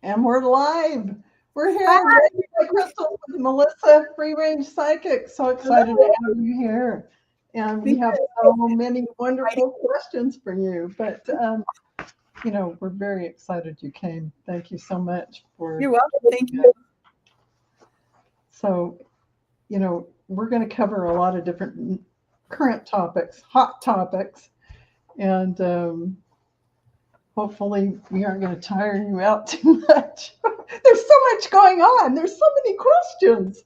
And we're live. We're Hi. here, Ready by Crystal with Melissa, Free Range Psychic. So excited to have you here. And we have so many wonderful questions for you. But, we're very excited you came. Thank you so much for. You're welcome. Thank you. So, we're going to cover a lot of different current topics, hot topics. And hopefully we aren't going to tire you out too much. There's so much going on. There's so many questions.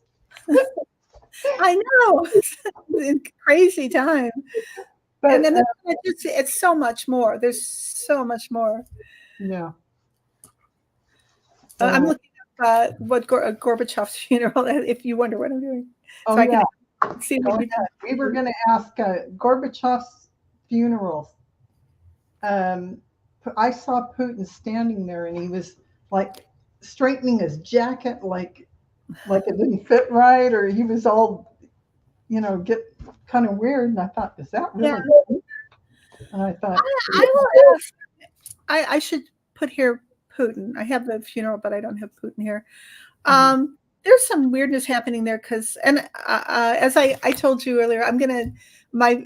I know. It's a crazy time. But, and then it's so much more. There's so much more. Yeah. I'm looking at what Gorbachev's funeral, if you wonder what I'm doing. Oh, so yeah. I can see what we were going to ask Gorbachev's funeral. I saw Putin standing there, and he was like straightening his jacket, like it didn't fit right, or he was all, get kind of weird. And I thought, is that really? Yeah. And I thought, I will ask. I should put here Putin. I have the funeral, but I don't have Putin here. There's some weirdness happening there because, and as I told you earlier, my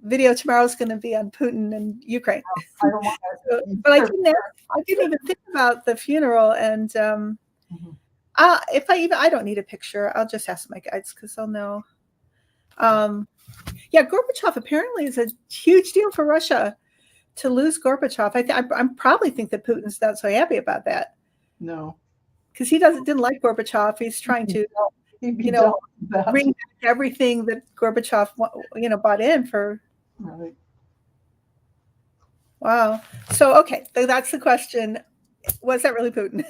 video tomorrow is going to be on Putin and Ukraine. But I didn't even think about the funeral. And if I don't need a picture, I'll just ask my guides because they'll know. Yeah, Gorbachev apparently is a huge deal for Russia to lose Gorbachev. I probably think that Putin's not so happy about that. No, because he didn't like Gorbachev. He's trying to, bring back everything that Gorbachev, bought in for. Right. Wow. So, okay. So that's the question. Was that really Putin?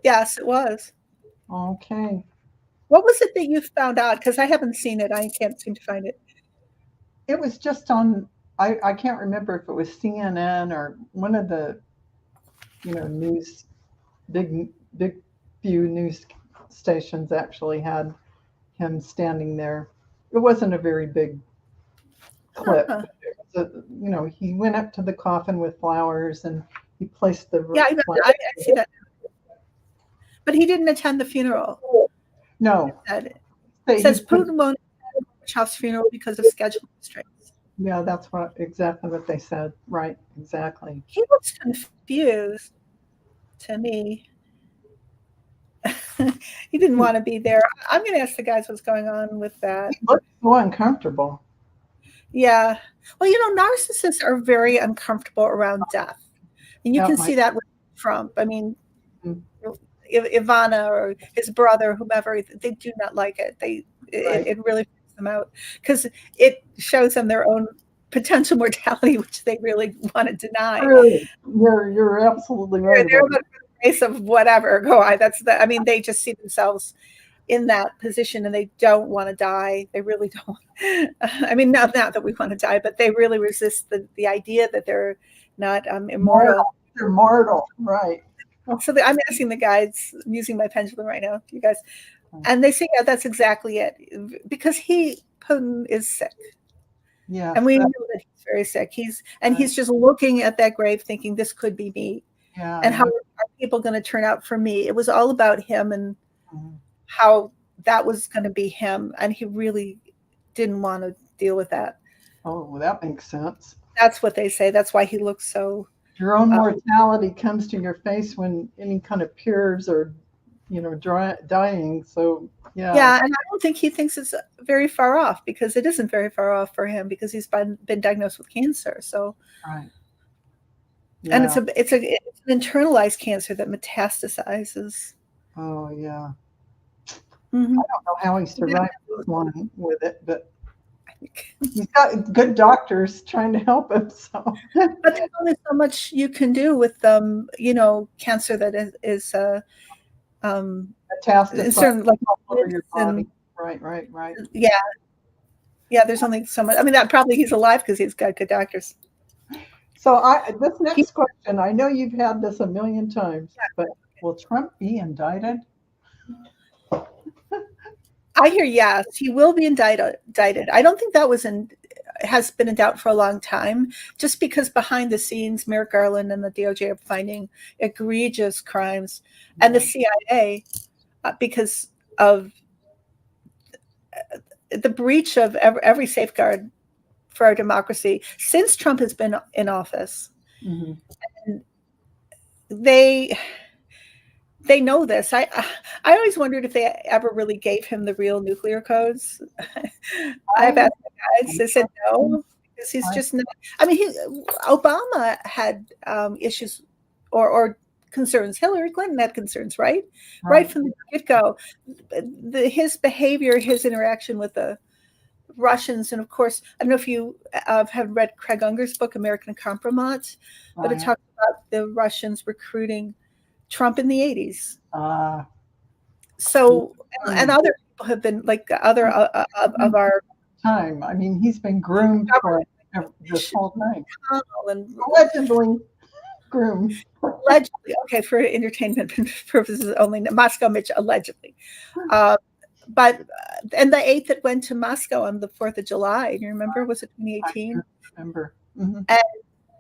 Yes, it was. Okay. What was it that you found out? Because I haven't seen it. I can't seem to find it. It was just on, I can't remember if it was CNN or one of the, news, big few news stations actually had him standing there. It wasn't a very big clip. He went up to the coffin with flowers and he placed the. Yeah, I see that. But he didn't attend the funeral. No. It says Putin won't attend Gorbachev's funeral because of schedule constraints. Yeah, that's exactly what they said. Right, exactly. He looks confused to me. He didn't want to be there. I'm going to ask the guys what's going on with that. He looks so uncomfortable. Yeah. Well, narcissists are very uncomfortable around death. And you can see that with Trump. I mean, Ivana or his brother, whomever, they do not like it. It really freaks them out because it shows them their own potential mortality, which they really want to deny. You're absolutely right. They're the face of whatever. They just see themselves in that position and they don't want to die. They really don't. Not that we want to die, but they really resist the idea that they're not immortal. They're mortal, right. So I'm asking the guides, I'm using my pendulum right now, you guys, and they say, yeah, that's exactly it. Because Putin is sick. Yeah. And we know that he's very sick. He's just looking at that grave thinking this could be me. Yeah. And how are people going to turn out for me? It was all about him and how that was going to be him. And he really didn't want to deal with that. Oh, well, that makes sense. That's what they say. That's why he looks so. Your own mortality comes to your face when any kind of peers are, dying. So, yeah. Yeah, and I don't think he thinks it's very far off because it isn't very far off for him because he's been diagnosed with cancer. So, right. Yeah. And it's an internalized cancer that metastasizes. Oh yeah. I don't know how he survived this long with it, but he's got good doctors trying to help him. So, but there's only so much you can do with cancer that is metastasized like all over your body. Right. Yeah. There's only so much. That probably he's alive because he's got good doctors. So this next question, I know you've had this a million times, but will Trump be indicted? I hear yes, he will be indicted. I don't think that was has been in doubt for a long time, just because behind the scenes, Merrick Garland and the DOJ are finding egregious crimes, and the CIA, because of the breach of every safeguard for our democracy since Trump has been in office. Mm-hmm. And they know this. I always wondered if they ever really gave him the real nuclear codes. I've asked the guys. They said no, because he's just not. I mean, Obama had issues or concerns. Hillary Clinton had concerns, right from the get-go. His behavior, his interaction with the Russians, and of course, I don't know if you have read Craig Unger's book, American Compromise, but it talks about the Russians recruiting Trump in the 80s. So, and other people have been like other of our time. I mean, he's been groomed for this whole thing. And allegedly groomed. Allegedly, okay, for entertainment purposes only. Moscow Mitch, allegedly. But and the 8th that went to Moscow on the 4th of July, you remember? Was it 2018? I remember. Mm-hmm. And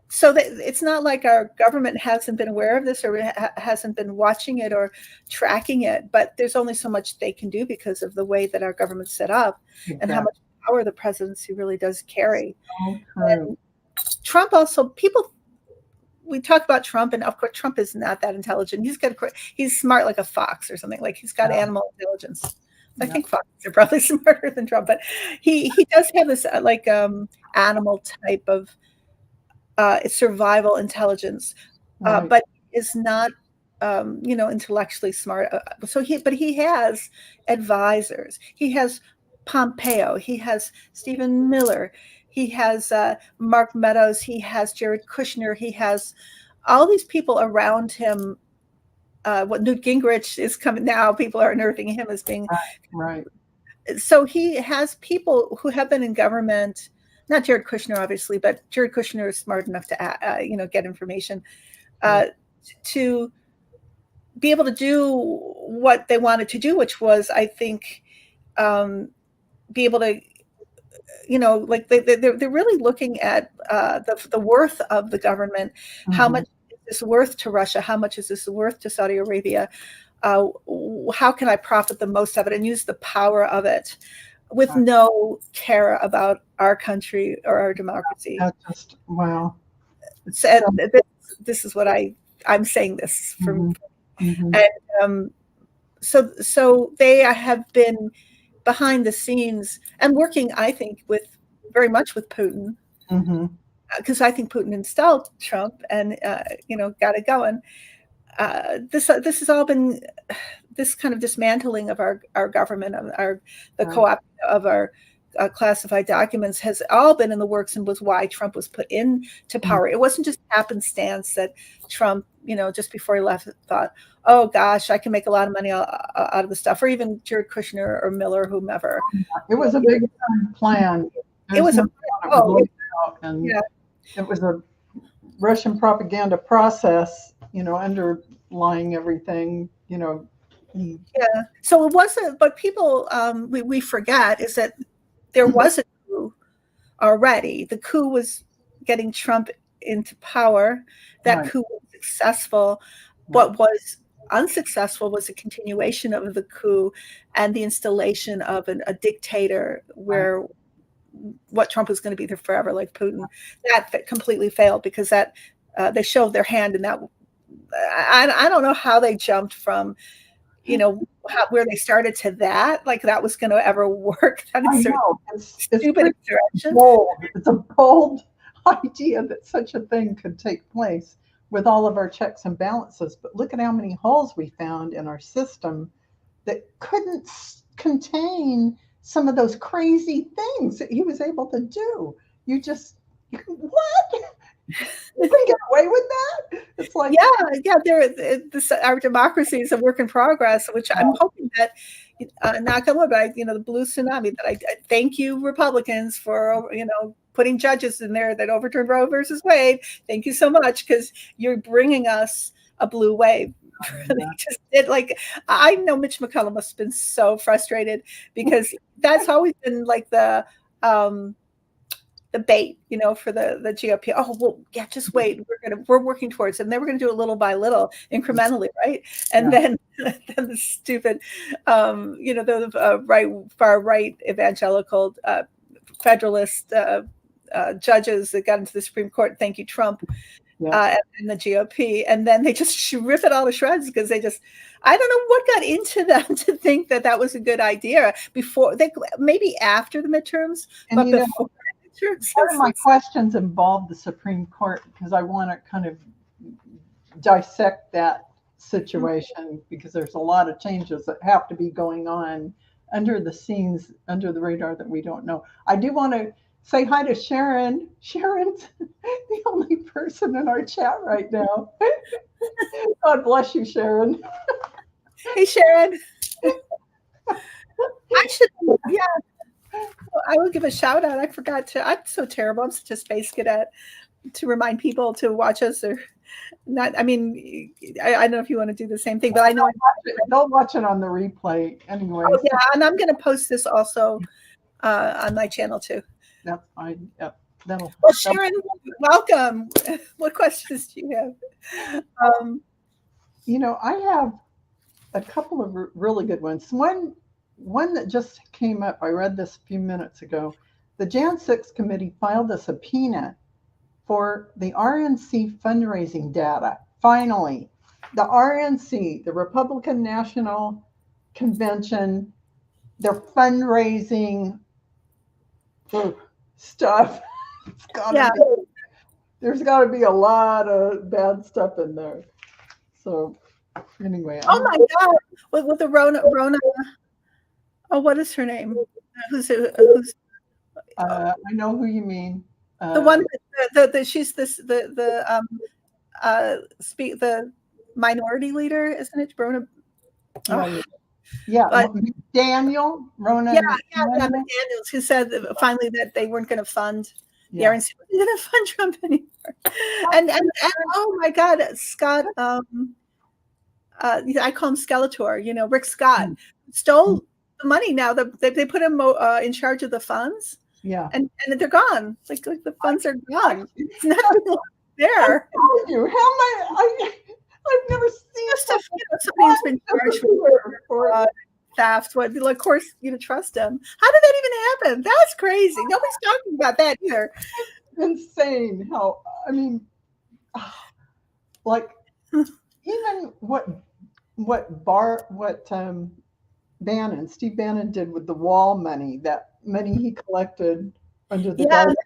so it's not like our government hasn't been aware of this or hasn't been watching it or tracking it, but there's only so much they can do because of the way that our government's set up and how much power the presidency really does carry. And Trump also, we talk about Trump, and of course Trump is not that intelligent. He's smart like a fox or something, like he's got animal intelligence. I think foxes are probably smarter than Trump, but he does have this animal type of survival intelligence, but is not intellectually smart. But he has advisors. He has Pompeo. He has Stephen Miller. He has Mark Meadows. He has Jared Kushner. He has all these people around him. What Newt Gingrich is coming now, people are nerving him as being right. So he has people who have been in government, not Jared Kushner, obviously, but Jared Kushner is smart enough to get information to be able to do what they wanted to do, which was, I think, be able to, like they're really looking at the worth of the government, how much is worth to Russia? How much is this worth to Saudi Arabia? How can I profit the most of it and use the power of it with no care about our country or our democracy? That's just, wow. So, this is what I'm saying this from, and so they have been behind the scenes and working, I think, very much with Putin. Because I think Putin installed Trump and got it going. This has all been this kind of dismantling of our government, of the co-op of our classified documents has all been in the works and was why Trump was put into power. It wasn't just happenstance that Trump, just before he left, thought, oh gosh, I can make a lot of money out of the stuff, or even Jared Kushner or Miller, whomever. It was a big plan. It was it was a Russian propaganda process, underlying everything, Yeah. So it wasn't, but people, we forget is that there was a coup already. The coup was getting Trump into power. That coup was successful. What was unsuccessful was a continuation of the coup and the installation of a dictator where what Trump was going to be there forever, like Putin. That completely failed because that they showed their hand, and that I don't know how they jumped from, where they started to that, like that was going to ever work. That is it's stupid direction. It's a bold idea that such a thing could take place with all of our checks and balances. But look at how many holes we found in our system that couldn't contain some of those crazy things that he was able to do. What? You can get away with that? It's like our democracy is a work in progress, which I'm hoping that knock on wood, the blue tsunami, that I thank you Republicans for putting judges in there that overturned Roe versus Wade. Thank you so much, because you're bringing us a blue wave. I know Mitch McConnell must have been so frustrated, because that's always been like the the bait, for the GOP. Oh, well, yeah, just wait. We're working towards it. And they were going to do it little by little, incrementally, right? And then the stupid, the far right evangelical federalist judges that got into the Supreme Court. Thank you, Trump. And the GOP, and then they just rip it all to shreds because I don't know what got into them to think that was a good idea maybe after the midterms, but before the midterms. Part of my questions involve the Supreme Court because I want to kind of dissect that situation because there's a lot of changes that have to be going on under the scenes, under the radar that we don't know. I do want to say hi to Sharon. Sharon's the only person in our chat right now. God bless you, Sharon. Hey, Sharon. I will give a shout out. I forgot to. I'm so terrible. I'm such a space cadet to remind people to watch us or not. I mean, I don't know if you want to do the same thing, but I know they'll watch it on the replay anyway. Oh, yeah, and I'm going to post this also on my channel too. That's fine. Yep. Well, Sharon, welcome. What questions do you have? I have a couple of really good ones. One that just came up, I read this a few minutes ago. The Jan 6 committee filed a subpoena for the RNC fundraising data. Finally, the RNC, the Republican National Convention, their fundraising stuff. There's got to be a lot of bad stuff in there. So anyway. Oh my God! With the Rona. Oh, what is her name? Who's? I know who you mean. The one she's the minority leader, isn't it? Rona. Oh. Yeah, Daniel, Rona. Yeah, McDaniels, who said finally that they weren't going to fund the RNC. They didn't fund Trump anymore. And oh my God, Scott, I call him Skeletor. Rick Scott stole the money. Now they put him in charge of the funds. Yeah, and they're gone. Like the funds are gone. It's nothing there. I've never seen stuff. Somebody who's been charged for theft. Of course, trust him. How did that even happen? That's crazy. Nobody's talking about that either. Insane. How even what Steve Bannon did with the wall money, that money he collected under the government.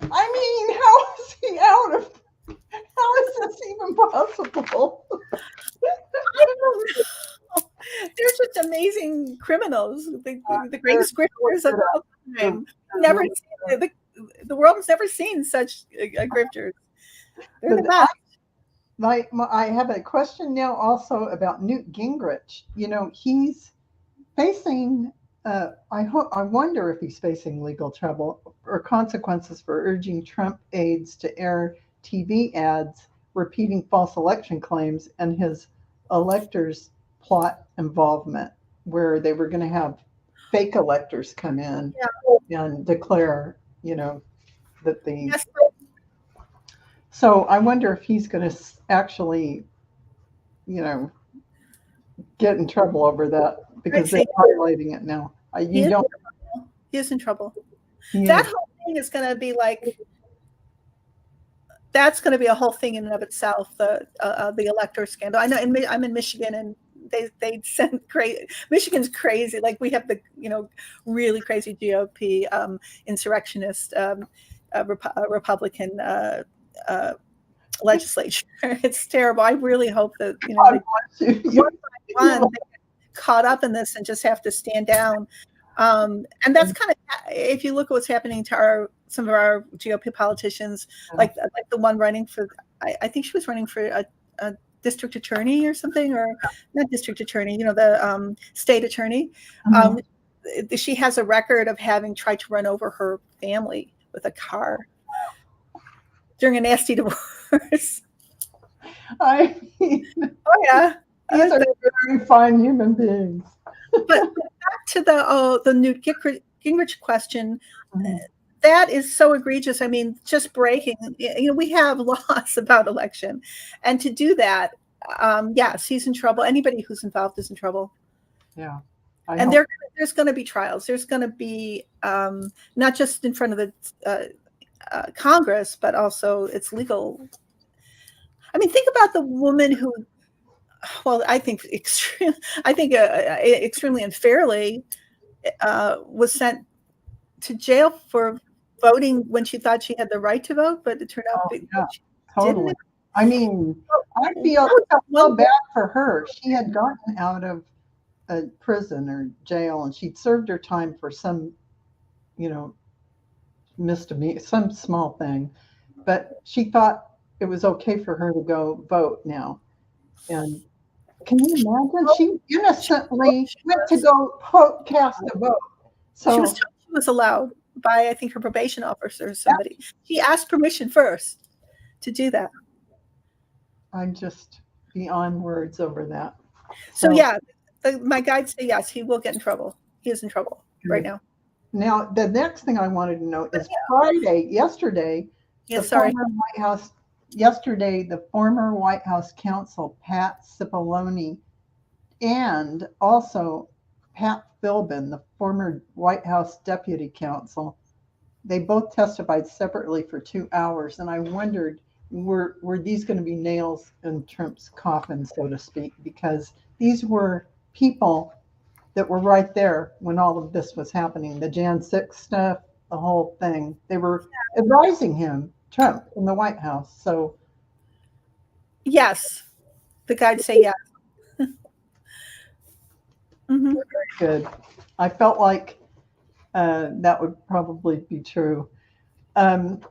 I mean, how is he out of? How is this even possible? I don't know. They're just amazing criminals. The great scripters of all time. Never seen, the world has never seen such grifters. They're the best. I have a question now also about Newt Gingrich. He's facing. I wonder if he's facing legal trouble or consequences for urging Trump aides to air TV ads repeating false election claims and his electors plot involvement, where they were going to have fake electors come in and declare, that the. Yes. So I wonder if he's going to actually, get in trouble over that because they're highlighting it now. He is in trouble. That whole thing is going to be that's going to be a whole thing in and of itself. The elector scandal. I know. I'm in Michigan, and they send crazy. Michigan's crazy. We have the really crazy GOP insurrectionist Republican legislature. It's terrible. I really hope that they get caught up in this and just have to stand down. And that's kind of, if you look at what's happening to some of our GOP politicians, like the one running for, I think she was running for a district attorney or something, or not district attorney, the state attorney. She has a record of having tried to run over her family with a car during a nasty divorce. I mean, oh yeah, these are very fine human beings. But back to the Newt Gingrich question, that is so egregious. I mean, just breaking, we have laws about election, and to do that, yes, he's in trouble. Anybody who's involved is in trouble. Yeah. And there's going to be trials. There's going to be not just in front of the Congress, but also it's legal. I mean, think about the woman who, well, I think extremely unfairly was sent to jail for voting when she thought she had the right to vote, but it turned out totally. didn't. I mean, I feel so bad for her. She had gotten out of a prison or jail, and she'd served her time for some, misdemeanor, some small thing, but she thought it was okay for her to go vote now. And can you imagine? She innocently went to go cast a vote. So she was allowed by, I think, her probation officer or somebody. She asked permission first to do that. I'm just beyond words over that. So yeah, my guides say yes, he will get in trouble. He is in trouble right now. Now, the next thing I wanted to know is yesterday, the former White House counsel, Pat Cipollone, and also Pat Philbin, the former White House deputy counsel, they both testified separately for 2 hours. And I wondered, were these going to be nails in Trump's coffin, so to speak? Because these were people that were right there when all of this was happening, the Jan 6 stuff, the whole thing. They were advising him, Trump, in the White House. So yes, the guides say yes. Mm-hmm. Very good. I felt like that would probably be true. And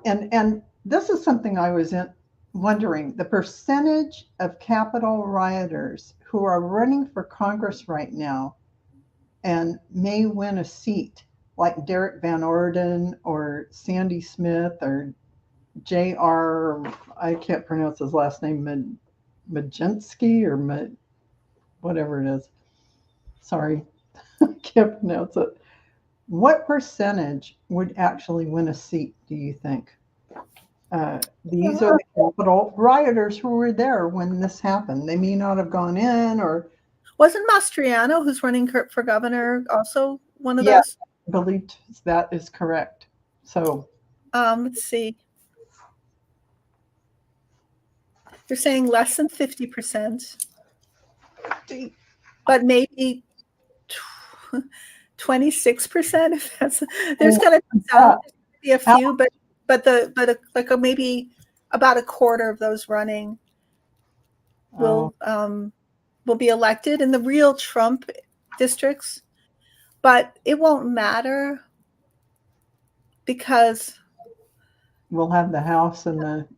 this is something I was wondering, the percentage of Capitol rioters who are running for Congress right now and may win a seat, like Derek Van Orden or Sandy Smith or J.R., I can't pronounce his last name, Majensky or whatever it is. Sorry, I can't pronounce it. What percentage would actually win a seat, do you think? These are the Capitol rioters who were there when this happened. They may not have gone in, or wasn't Mastriano, who's running for governor, also one of those? Yes, I believe that is correct. So let's see. They're saying less than 50%, but maybe 26%. If that's, there's going to be a few, but maybe about a quarter of those running will be elected in the real Trump districts, but it won't matter because we'll have the House and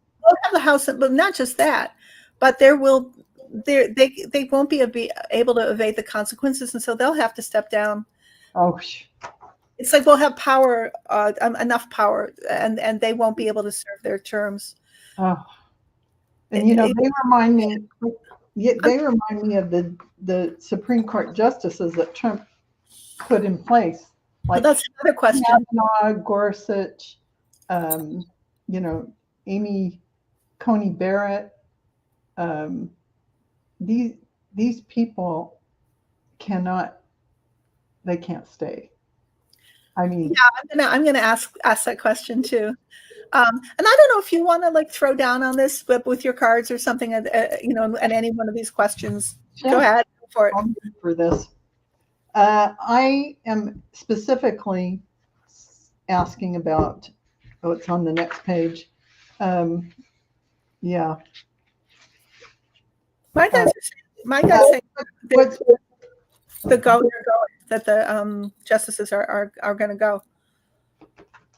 but not just that, but they won't be able to evade the consequences, and so they'll have to step down. It's like we'll have power, enough power, and they won't be able to serve their terms. And they remind me. They remind me of the Supreme Court justices that Trump put in place. Like that's another question. Kavanaugh, Gorsuch, Amy Coney Barrett. These people can't stay. I mean, yeah, I'm gonna ask that question too. And I don't know if you want to throw down on this with your cards or something, at any one of these questions. Go ahead for it. For this, I am specifically asking about. It's on the next page. Yeah. My guys say that the justices are going to go.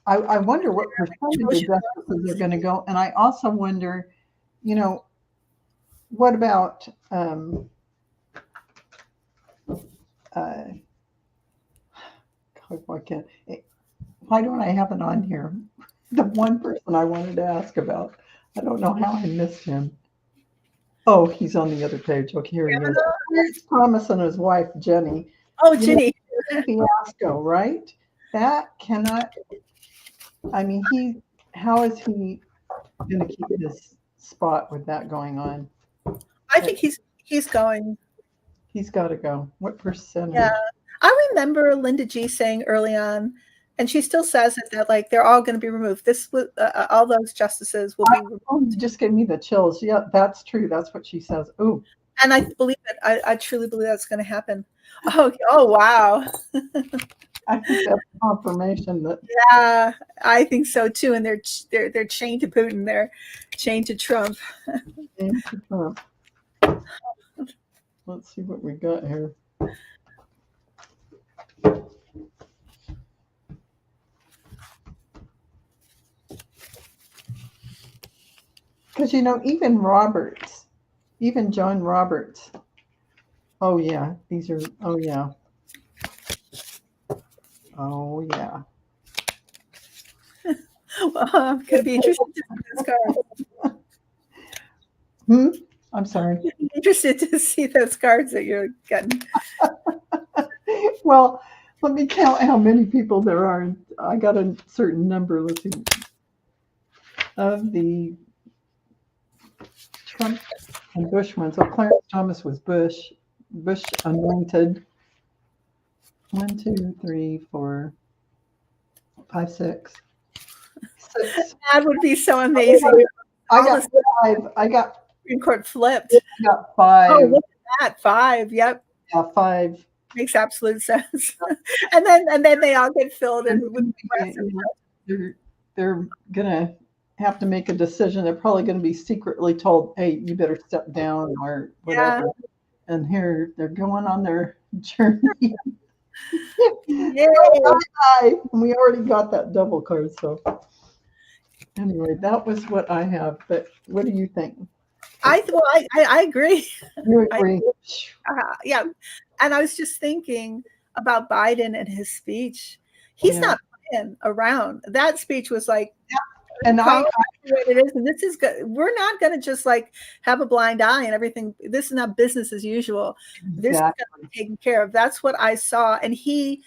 I wonder what percentage of justices are going to go, and I also wonder, what about why don't I have it on here? The one person I wanted to ask about. I don't know how I missed him. Oh, he's on the other page. Okay, here he is. Here's Thomas and his wife, Jenny. Oh, Jenny. Fiasco, right? That cannot I mean, how is he going to keep his spot with that going on? I think he's going. He's got to go. What Yeah. percentage? I remember Linda G saying early on, and she still says it, that like they're all going to be removed. All those justices will be removed. Oh, you just gave me the chills. Yeah, that's true. That's what she says. Ooh. And I believe it. I truly believe that's going to happen. Oh wow. I think that's confirmation that. Yeah, I think so too. And they're chained to Putin. They're chained to Trump. Trump. Let's see what we got here. Because, even Roberts, even John Roberts. Oh, yeah. These are, oh, yeah. Oh, yeah. Well, I'm going to be interested to see those cards. I'm sorry. I'm interested to see those cards that you're getting. Well, let me count how many people there are. I got a certain number. Let's see. Of the Trump and Bush ones. So Clarence Thomas was Bush anointed. 1, 2, 3, 4, 5, 6. That would be so amazing. I got 5. I got Supreme Court flipped. I got 5. Oh, look at that. 5. Yep. Yeah, 5. Makes absolute sense. and then they all get filled in with they're gonna have to make a decision. They're probably gonna be secretly told, hey, you better step down or whatever. Yeah. And here they're going on their journey. Yeah. We already got that double card. So anyway, that was what I have. But what do you think? I agree. You agree? Yeah. And I was just thinking about Biden and his speech. He's not playing around. That speech was like, and what it is, and this is good. We're not going to just like have a blind eye and everything. This is not business as usual. This is going to be taken care of. That's what I saw, and he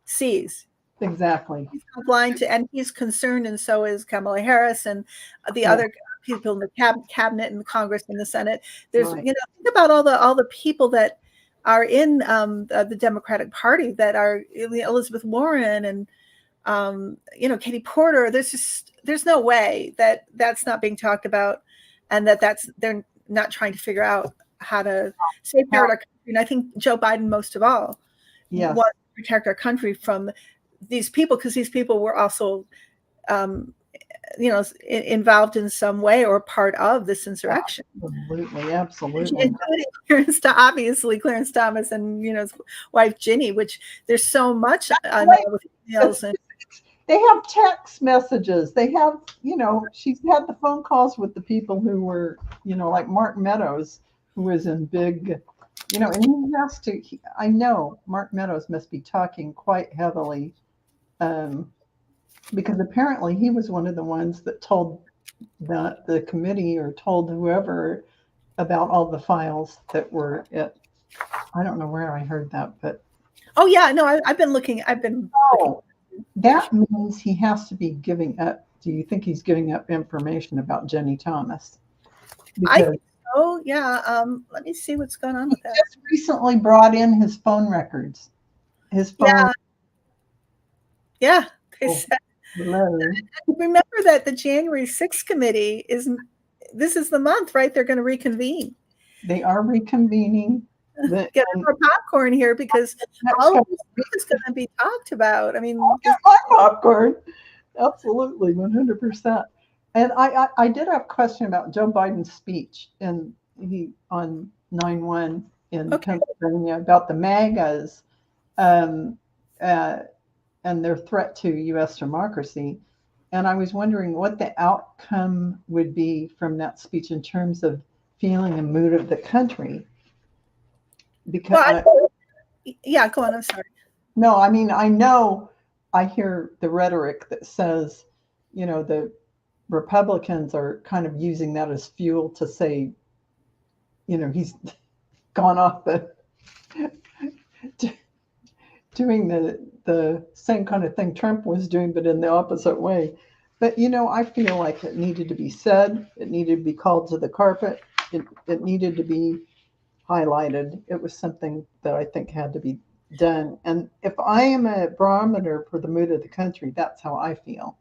sees. Exactly. He's not blind to, and he's concerned, and so is Kamala Harris and the other people in the cabinet and the Congress and the Senate. There's, think about all the people that are in the Democratic Party that are Elizabeth Warren and Katie Porter. There's no way that that's not being talked about, and they're not trying to figure out how to safeguard our country. And I think Joe Biden, most of all, wants to protect our country from these people, because these people were also involved in some way or part of this insurrection. Absolutely. Including Clarence Thomas and his wife Ginny, which there's so much with emails and they have text messages. They have, she's had the phone calls with the people who were, like Mark Meadows, who was in big, and he has to, I know Mark Meadows must be talking quite heavily because apparently he was one of the ones that told the committee or told whoever about all the files that were I don't know where I heard that, but. Oh yeah, no, I've been looking. That means he has to be giving up. Do you think he's giving up information about Jenny Thomas? I think so, yeah. Let me see what's going on with that. He just recently brought in his phone records. His phone. Yeah. Remember that the January 6th committee this is the month, right? They're going to reconvene. They are reconvening. Get more popcorn here, because all of this is going to be talked about. I mean, get my popcorn. Absolutely, 100%. And I did have a question about Joe Biden's speech on 9/1 in Pennsylvania about the Magas and their threat to U.S. democracy. And I was wondering what the outcome would be from that speech in terms of feeling and mood of the country. Because go on. I'm sorry. No, I mean, I know I hear the rhetoric that says, the Republicans are kind of using that as fuel to say, he's gone off doing the same kind of thing Trump was doing, but in the opposite way. But I feel like it needed to be said. It needed to be called to the carpet. It needed to be highlighted. It was something that I think had to be done. And if I am a barometer for the mood of the country, that's how I feel.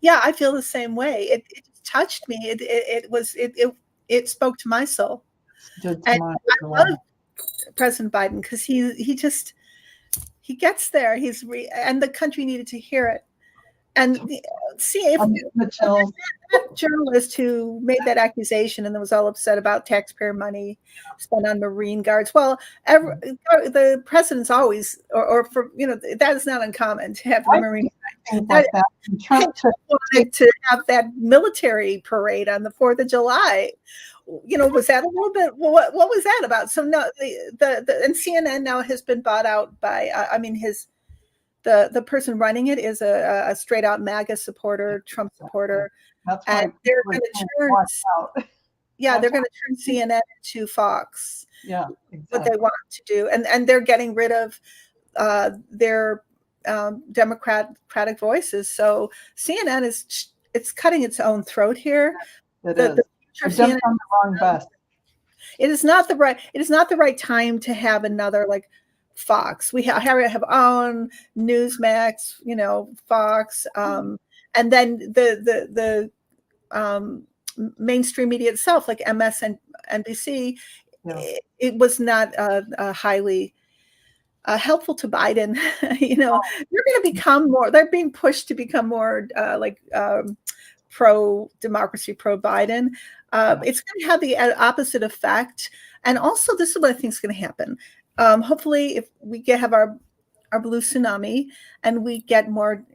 Yeah, I feel the same way. It touched me. It spoke to my soul. Did And my I love President Biden because he gets there. And the country needed to hear it. And see if that journalist who made that accusation and was all upset about taxpayer money spent on Marine guards. Well, the president's always, or for that is not uncommon to have the Marine. Like that. Trump wanted to have that military parade on the 4th of July. Was that a little bit? What was that about? So no, and CNN now has been bought out by. The person running it is a straight out Maga supporter, Trump supporter. That's and they're going to turn. Yeah, they're going to turn CNN into Fox. Yeah, exactly. What they want to do, and they're getting rid of their democratic voices. So CNN it's cutting its own throat here. It is. On the wrong bus. It is not the right time to have another like Fox. We have our own Newsmax, Fox, and then the mainstream media itself, like MSNBC. It was not highly helpful to Biden. They're going to become more. They're being pushed to become more pro-democracy, pro-Biden. It's going to have the opposite effect. And also, this is what I think is going to happen. Hopefully, if we have our blue tsunami and we get more,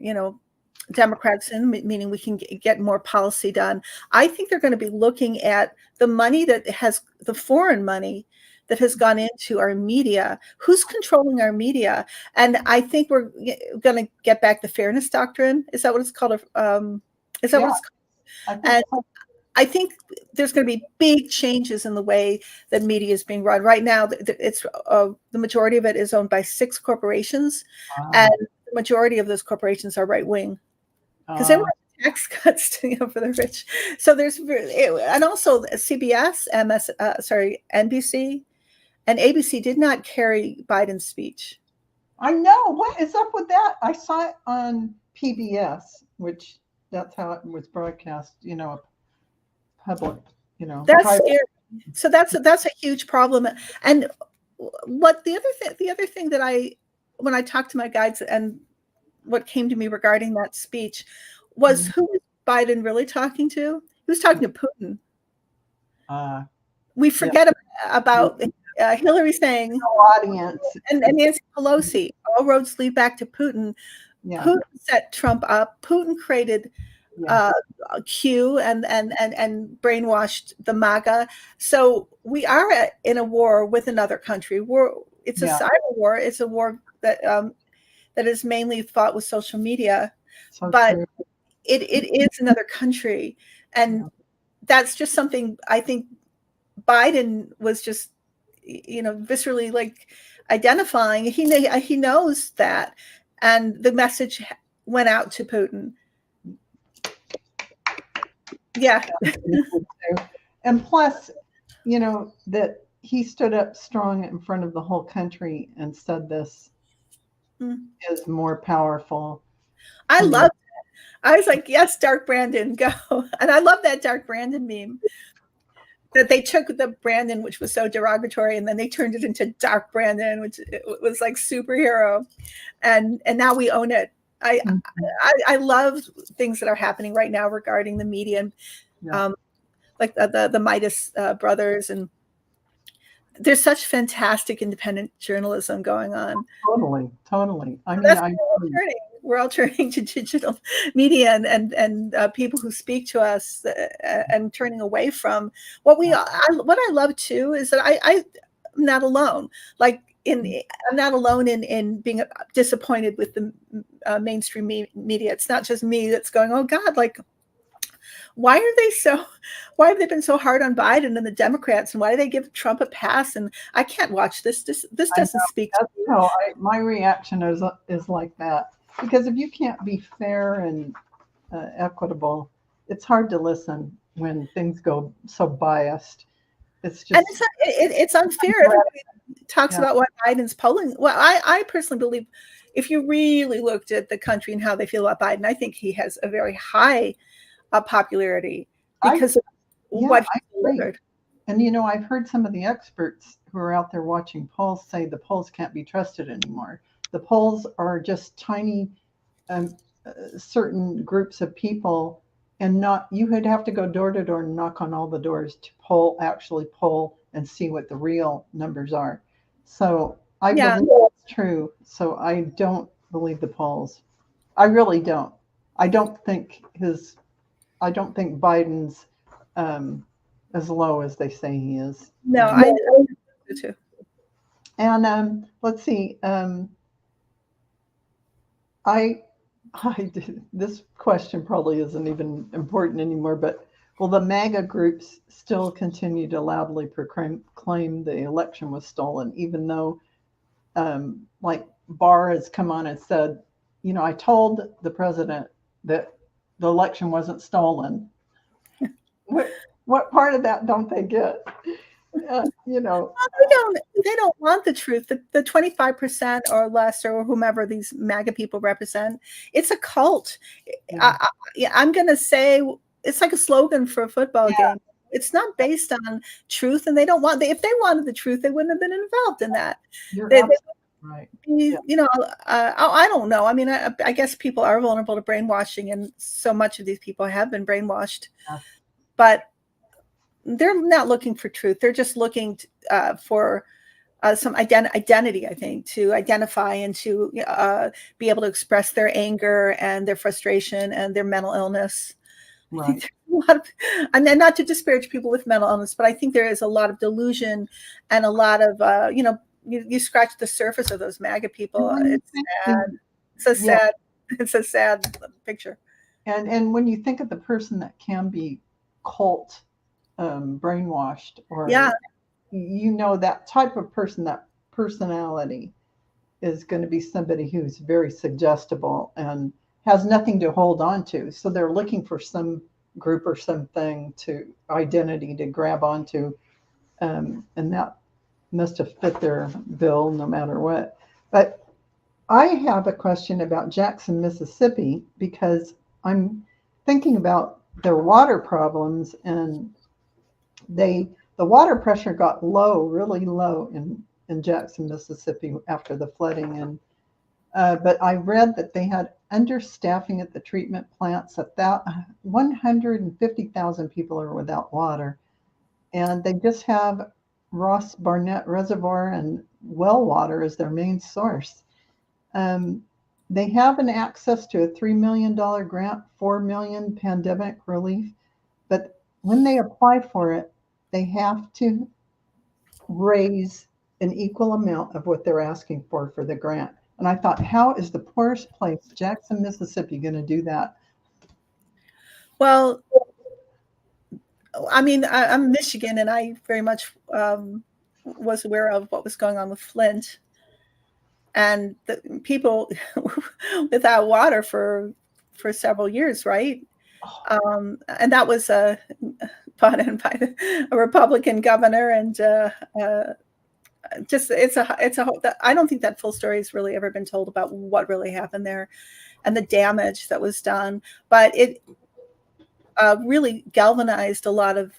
Democrats in, meaning we can get more policy done, I think they're going to be looking at the money the foreign money that has gone into our media. Who's controlling our media? And I think we're going to get back the fairness doctrine. Is that what it's called? Is that what it's called? And I think there's going to be big changes in the way that media is being run. Right now, it's the majority of it is owned by 6 corporations, and the majority of those corporations are right wing because they want tax cuts for the rich. So and also CBS, NBC, and ABC did not carry Biden's speech. I know. What is up with that? I saw it on PBS, which that's how it was broadcast. Public, that's scary. So that's a huge problem. And what the other thing that when I talked to my guides and what came to me regarding that speech was who was Biden really talking to? He was talking to Putin. We forget about Hillary saying audience and Nancy Pelosi. All roads lead back to Putin. Yeah. Putin set Trump up. Putin created Q and brainwashed the Maga. So we are in a war with another country. It's a cyber war. It's a war that is mainly fought with social media, but it is another country, and that's just something I think Biden was just viscerally like identifying. He knows that, and the message went out to Putin. Yeah. And plus, that he stood up strong in front of the whole country and said this is more powerful. I love it. I was like, yes, Dark Brandon, go. And I love that Dark Brandon meme that they took the Brandon, which was so derogatory, and then they turned it into Dark Brandon, which was like superhero. And now we own it. I love things that are happening right now regarding the media, like the Midas brothers, and there's such fantastic independent journalism going on. Totally. I mean, we're all turning to digital media and people who speak to us and turning away from what I love too is that I'm not alone. Like I'm not alone in being disappointed with the mainstream media. It's not just me that's going, oh God, like why have they been so hard on Biden and the Democrats, and why do they give Trump a pass? And I can't watch this. This I know. doesn't speak to That's me. how my reaction is like that. Because if you can't be fair and equitable, it's hard to listen when things go so biased. It's And just it's unfair. Everybody talks yeah. about what Biden's polling. Well, I personally believe if you really looked at the country and how they feel about Biden, I think he has a very high popularity because of what I he agree. delivered. And you know, I've heard some of the experts who are out there watching polls say the polls can't be trusted anymore. The polls are just tiny, um, certain groups of people, and not you would have to go door to door and knock on all the doors to actually poll and see what the real numbers are. So I Yeah. believe that's true. So I don't believe the polls. I really don't. I don't think his. I don't think Biden's as low as they say he is. No, I do too. And let's see. I, this question probably isn't even important anymore, but will the MAGA groups still continue to loudly proclaim the election was stolen, even though, like Barr has come on and said, you know, I told the president that the election wasn't stolen. What part of that don't they get? You know, They don't want the truth. The 25% or less, or whomever these MAGA people represent, it's a cult. yeah. I'm going to say it's like a slogan for a football Yeah. game. It's not based on truth, and they don't want. If they wanted the truth, they wouldn't have been involved in that. You're They, absolutely right. Yeah. you know, I don't know. I mean, I guess people are vulnerable to brainwashing, and so much of these people have been brainwashed. Yeah. But they're not looking for truth. They're just looking for some identity, I think, to identify and to be able to express their anger and their frustration and their mental illness. I think Right. there's a lot of, and then not to disparage people with mental illness, but I think there is a lot of delusion and a lot of, you scratch the surface of those MAGA people. It's sad. It's a Yeah. sad, it's a sad picture. And when you think of the person that can be cult brainwashed, or Yeah. you know, that type of person, that personality is going to be somebody who's very suggestible and has nothing to hold on to. So they're looking for some group or something to identity to grab onto, and that must have fit their bill no matter what. But I have a question about Jackson, Mississippi, because I'm thinking about their water problems, and the water pressure got low, really low in Jackson, Mississippi after the flooding. And but I read that they had understaffing at the treatment plants. 150,000 people are without water, and they just have Ross Barnett Reservoir and well water as their main source. Um, they have an access to a $3 million grant, $4 million pandemic relief, but when they apply for it, they have to raise an equal amount of what they're asking for the grant. And I thought, how is the poorest place, Jackson, Mississippi, going to do that? Well, I mean, I'm Michigan, and I very much was aware of what was going on with Flint and the people without water for several years, right? And that was brought in by a Republican governor, and just it's a I don't think that full story has really ever been told about what really happened there and the damage that was done, but it really galvanized a lot of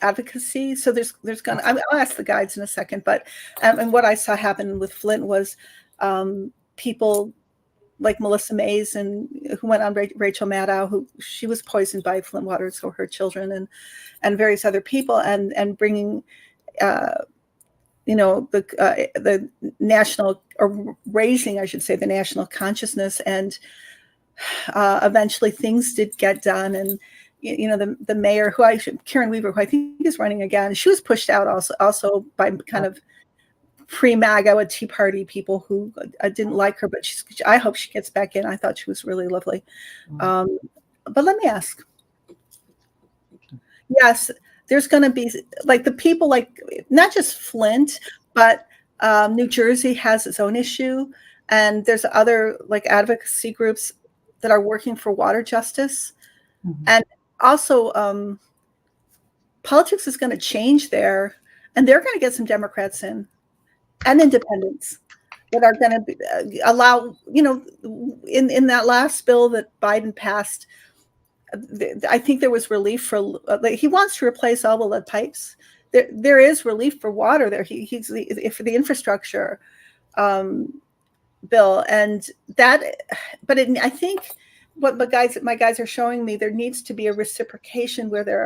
advocacy. So there's gonna, I'll ask the guides in a second, but and what I saw happen with Flint was people like Melissa Mays, and who went on Rachel Maddow, who she was poisoned by Flint water, so her children and various other people, and bringing the national, or raising, I should say, the national consciousness, and eventually things did get done. And the mayor, Karen Weaver, who I think is running again, she was pushed out also by kind of pre-MAGA Tea Party people who didn't like her, but I hope she gets back in. I thought she was really lovely. But let me ask, Yes, there's going to be like the people, like not just Flint, but New Jersey has its own issue, and there's other like advocacy groups that are working for water justice, and also politics is going to change there, and they're going to get some Democrats in and independents that are going to allow, in that last bill that Biden passed, I think there was relief for, he wants to replace all the lead pipes. There is relief for water there. He's for the infrastructure bill, and that, but I think what my guys are showing me, there needs to be a reciprocation where there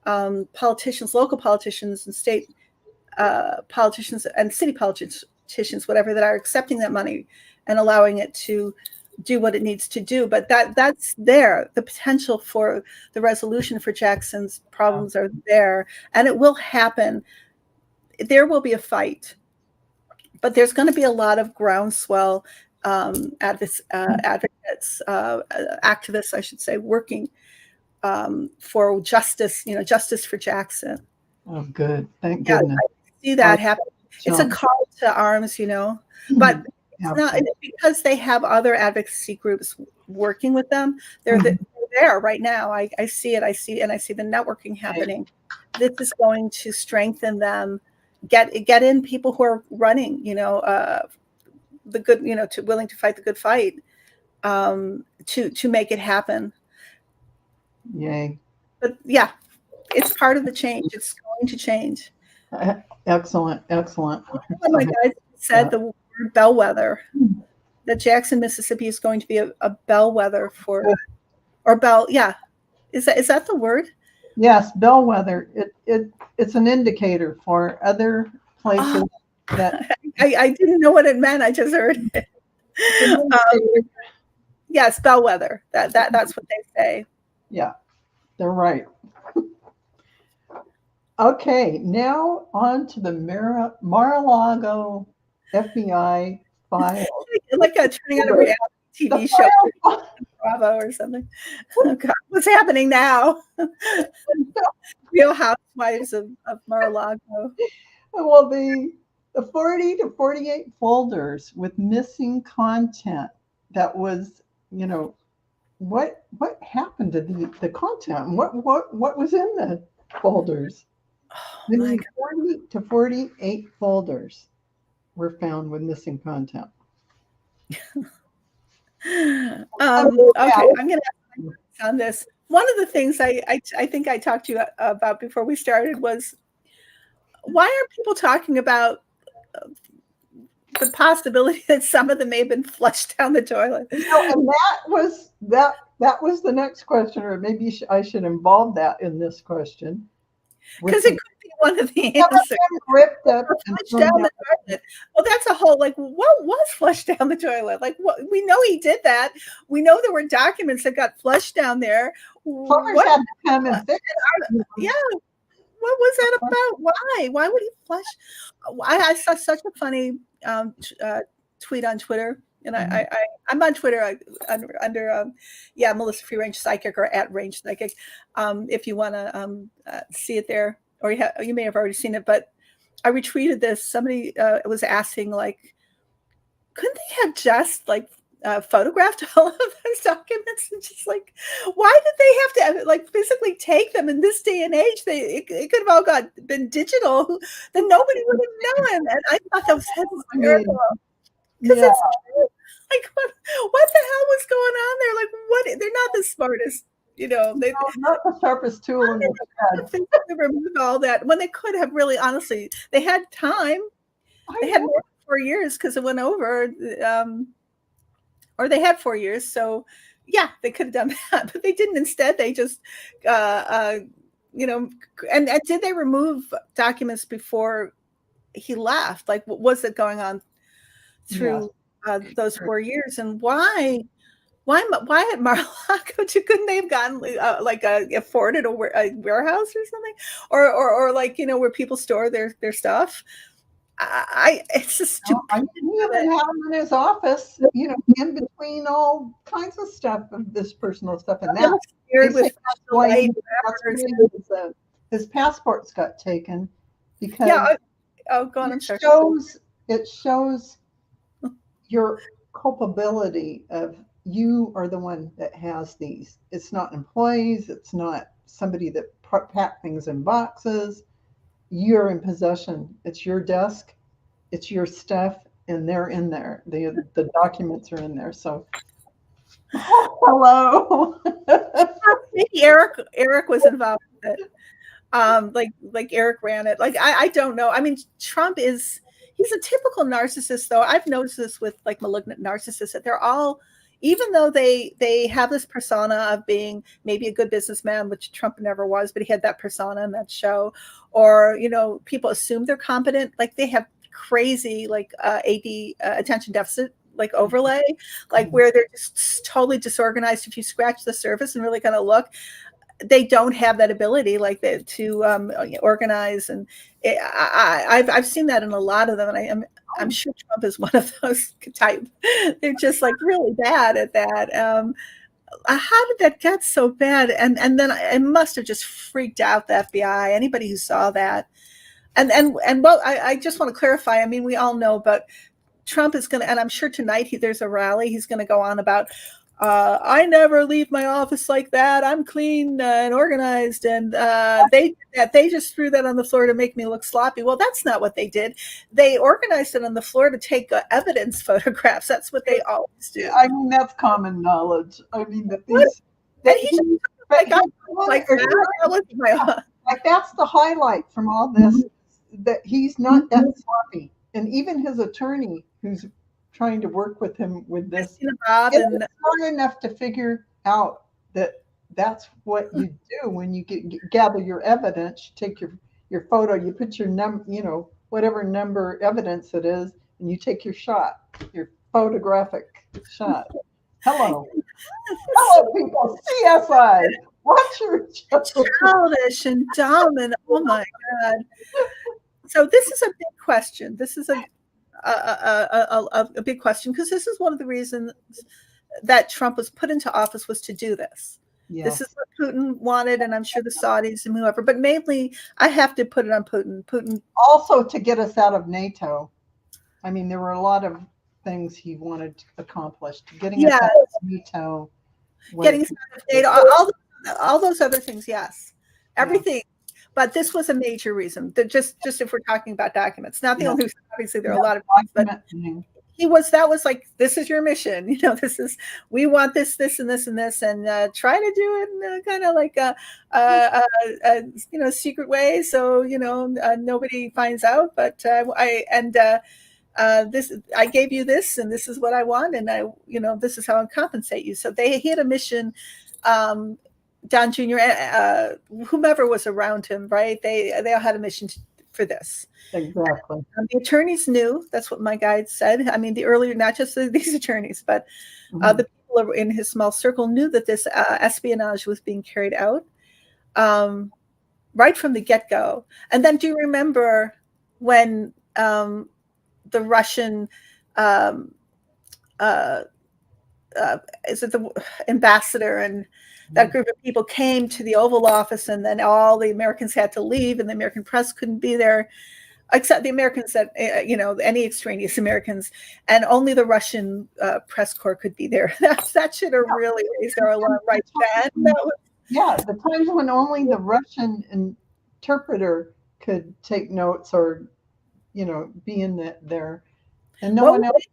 are politicians, local politicians, and state politicians and city politicians, whatever, that are accepting that money and allowing it to do what it needs to do. But that's there. The potential for the resolution for Jackson's problems are there, and it will happen. There will be a fight, but there's going to be a lot of groundswell advocates, activists, I should say, working for justice. Justice for Jackson. Oh, good. Thank goodness. I see that happen. It's a call to arms, but it's not, because they have other advocacy groups working with them. They're there right now. I see it. I see the networking happening. This is going to strengthen them. Get in people who are running, the good, willing to fight the good fight, to make it happen. Yay. But yeah, it's part of the change. It's going to change. Excellent. One of my guys said the word bellwether, that Jackson, Mississippi is going to be a bellwether for, or bell. Yeah. Is that the word? Yes. Bellwether. It's an indicator for other places that. I didn't know what it meant. I just heard it. Yes. Bellwether. That's what they say. Yeah, they're right. Okay, now on to the Mar-a-Lago FBI file. Like turning on a reality TV show, Bravo or something. Oh God, what's happening now? Real Housewives of Mar-a-Lago. Well, the 40 to 48 folders with missing content that was, what happened to the content? What was in the folders? Oh, 40 to 48 folders were found with missing content. Okay, I'm going to ask on this. One of the things I think I talked to you about before we started was, why are people talking about the possibility that some of them may have been flushed down the toilet? And that was the next question, or maybe I should involve that in this question. Because it could be one of the answers. Ripped up flushed down the toilet. Well, that's a whole, what was flushed down the toilet? We know he did that. We know there were documents that got flushed down there. Plumbers had to come and fix it. Yeah. What was that about? Why? Why would he flush? I saw such a funny tweet on Twitter. And I'm on Twitter under Melissa Free Range Psychic, or at Range Psychic, if you want to see it there, or you may have already seen it. But I retweeted this. Somebody was asking, couldn't they have just photographed all of those documents, and just why did they have to physically take them in this day and age? It could have all been digital, then nobody would have known. And I thought that was hysterical. Because it's true. What the hell was going on there? What? They're not the smartest, they're not the sharpest tool in the shed. They removed all that when they could have really, honestly, they had time. They had more than 4 years because it went over, or they had 4 years. So yeah, they could have done that, but they didn't. Instead, they just, and did they remove documents before he left? What was it going on through those 4 years, and why at Mar-a-Lago? Couldn't they have gotten afforded a warehouse or something, or where people store their stuff? it's a I stupid. mean, he even had him in his office, in between all kinds of stuff of this personal stuff and that. Weird They say with that's why light, his passports got taken because yeah. Oh, go on. I'm sorry. it shows your culpability of you are the one that has these. It's not employees. It's not somebody that pack things in boxes. You're in possession. It's your desk. It's your stuff, and they're in there. The documents are in there. So, hello. Maybe Eric was involved with it. Like Eric ran it. Like I don't know. I mean, Trump he's a typical narcissist, though. I've noticed this with like malignant narcissists that they're all, even though they have this persona of being maybe a good businessman, which Trump never was, but he had that persona in that show, or people assume they're competent, like they have crazy like AD attention deficit like overlay, like where they're just totally disorganized. If you scratch the surface and really kind of look, they don't have that ability like to organize, and I've seen that in a lot of them, and I'm sure Trump is one of those type. They're just like really bad at that. How did that get so bad? And then it must have just freaked out the FBI. Anybody who saw that, and well, I just want to clarify. I mean, we all know, but Trump is going to, and I'm sure tonight there's a rally. He's going to go on about, I never leave my office like that. I'm clean and organized. And they just threw that on the floor to make me look sloppy. Well, that's not what they did. They organized it on the floor to take evidence photographs. That's what they always do. I mean, that's common knowledge. I mean, that these. Like that's the highlight from all this, that he's not that sloppy. And even his attorney, who's trying to work with him with this, is smart enough to figure out that that's what you do when you gather your evidence. You take your photo, you put your number, whatever number evidence it is, and you take your shot, your photographic shot. Hello, people. CSI. Watch your childish and dumb, and oh my God. So this is a big question. This is a big question, because this is one of the reasons that Trump was put into office, was to do this. Yes. This is what Putin wanted, and I'm sure the Saudis and whoever, but mainly I have to put it on Putin. Putin also to get us out of NATO. I mean, there were a lot of things he wanted accomplished. Getting us out of NATO. Getting us out of NATO. All those other things, yes. Everything. Yeah. But this was a major reason. That just if we're talking about documents, not the only reason. Obviously, there are a lot of things, but that was like, this is your mission. We want this, and this, and this, and try to do it in kind of like a secret way, so nobody finds out. But I gave you this, and this is what I want, and this is how I compensate you. So he had a mission. Don Jr., whomever was around him, right? They all had a mission for this. Exactly. The attorneys knew. That's what my guide said. I mean, the earlier, not just these attorneys, but the people in his small circle knew that this espionage was being carried out right from the get-go. And then, do you remember when the Russian is it the ambassador and that group of people came to the Oval Office, and then all the Americans had to leave, and the American press couldn't be there, except the Americans that, any extraneous Americans, and only the Russian press corps could be there. That should have really raised our alarm right then. The times when only the Russian interpreter could take notes or, be in there, and no one else.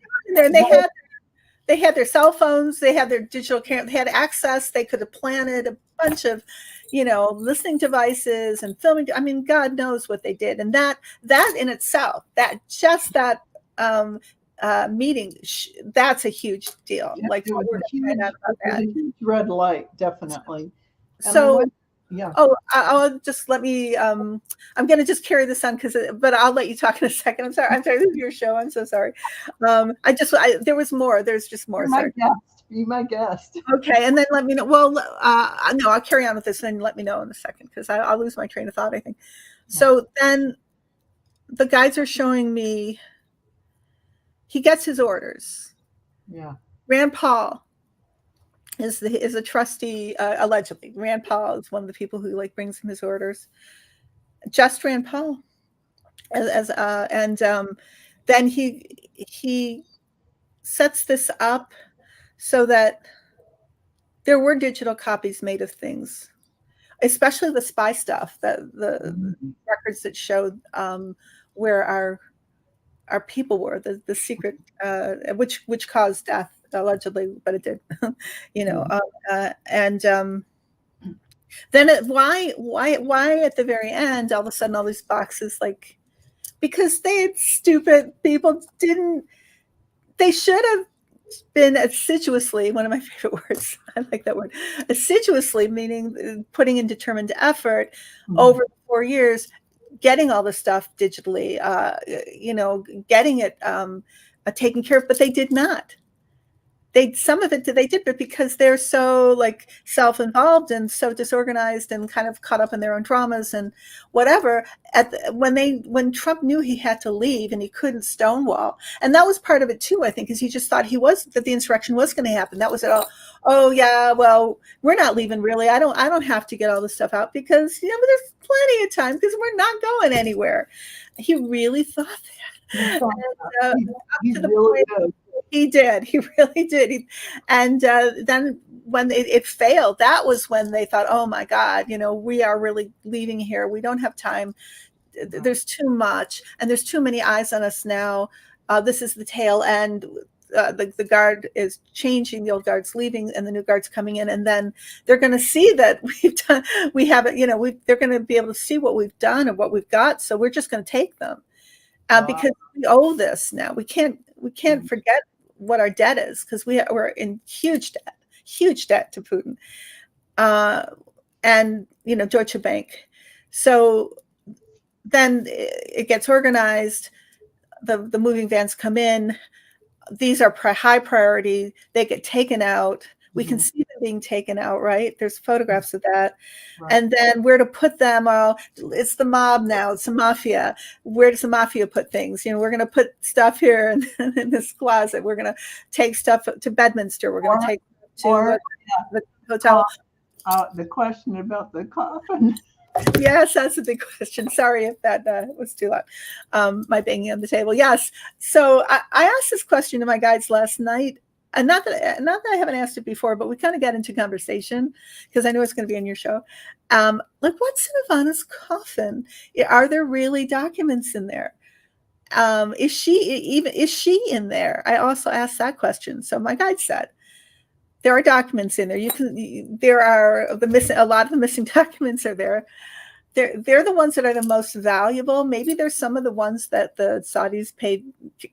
They had their cell phones, they had their digital camera, they had access, they could have planted a bunch of, listening devices and filming. I mean, God knows what they did. And that in itself, that meeting, that's a huge deal. Yeah, like, what we're talking about that. A huge red light, definitely. So, I'll just let me, I'm going to just carry this on but I'll let you talk in a second. I'm sorry. This is your show. I'm so sorry. There was more. There's just more. Be my guest. Okay. And then let me know. Well, no, I'll carry on with this and let me know in a second, because I'll lose my train of thought, I think. So then the guides are showing me he gets his orders. Yeah. Rand Paul is a trustee, allegedly. Rand Paul is one of the people who like brings him his orders. Just Rand Paul, and then he sets this up so that there were digital copies made of things, especially the spy stuff, the records that showed where our people were, the secret, which caused death allegedly, but it did, and then why at the very end all of a sudden all these boxes, like, because stupid people they should have been assiduously, one of my favorite words, I like that word, assiduously, meaning putting in determined effort over 4 years, getting all the stuff digitally, getting it taken care of, but they did not. Some of it they did, but because they're so like self-involved and so disorganized and kind of caught up in their own dramas and whatever, when Trump knew he had to leave and he couldn't stonewall, and that was part of it too, I think, is he just thought that the insurrection was going to happen. That was it all. Oh yeah, well, we're not leaving really. I don't have to get all this stuff out because there's plenty of time because we're not going anywhere. He really thought that. He did. He really did. And then when it failed, that was when they thought, oh my God, we are really leaving here. We don't have time. There's too much, and there's too many eyes on us now. This is the tail end. The guard is changing, the old guard's leaving, and the new guard's coming in, and then they're going to see that they're going to be able to see what we've done and what we've got. So we're just going to take them because we owe this now. We can't forget what our debt is, because we're in huge debt to Putin, and Deutsche Bank. So then it gets organized. The moving vans come in. These are high priority. They get taken out. We can see them being taken out, right? There's photographs of that. Right. And then where to put them? It's the mob now. It's the mafia. Where does the mafia put things? We're going to put stuff here in this closet. We're going to take stuff to Bedminster. We're going to take to the hotel. The question about the coffin. Yes, that's a big question. Sorry if that was too loud. My banging on the table. Yes. So I asked this question to my guides last night. And not that I haven't asked it before, but we kind of got into conversation because I know it's going to be on your show. Like, what's in Ivana's coffin? Are there really documents in there? Is she in there? I also asked that question. So my guide said there are documents in there. There are a lot of the missing documents are there. They're the ones that are the most valuable. Maybe there's some of the ones that the Saudis paid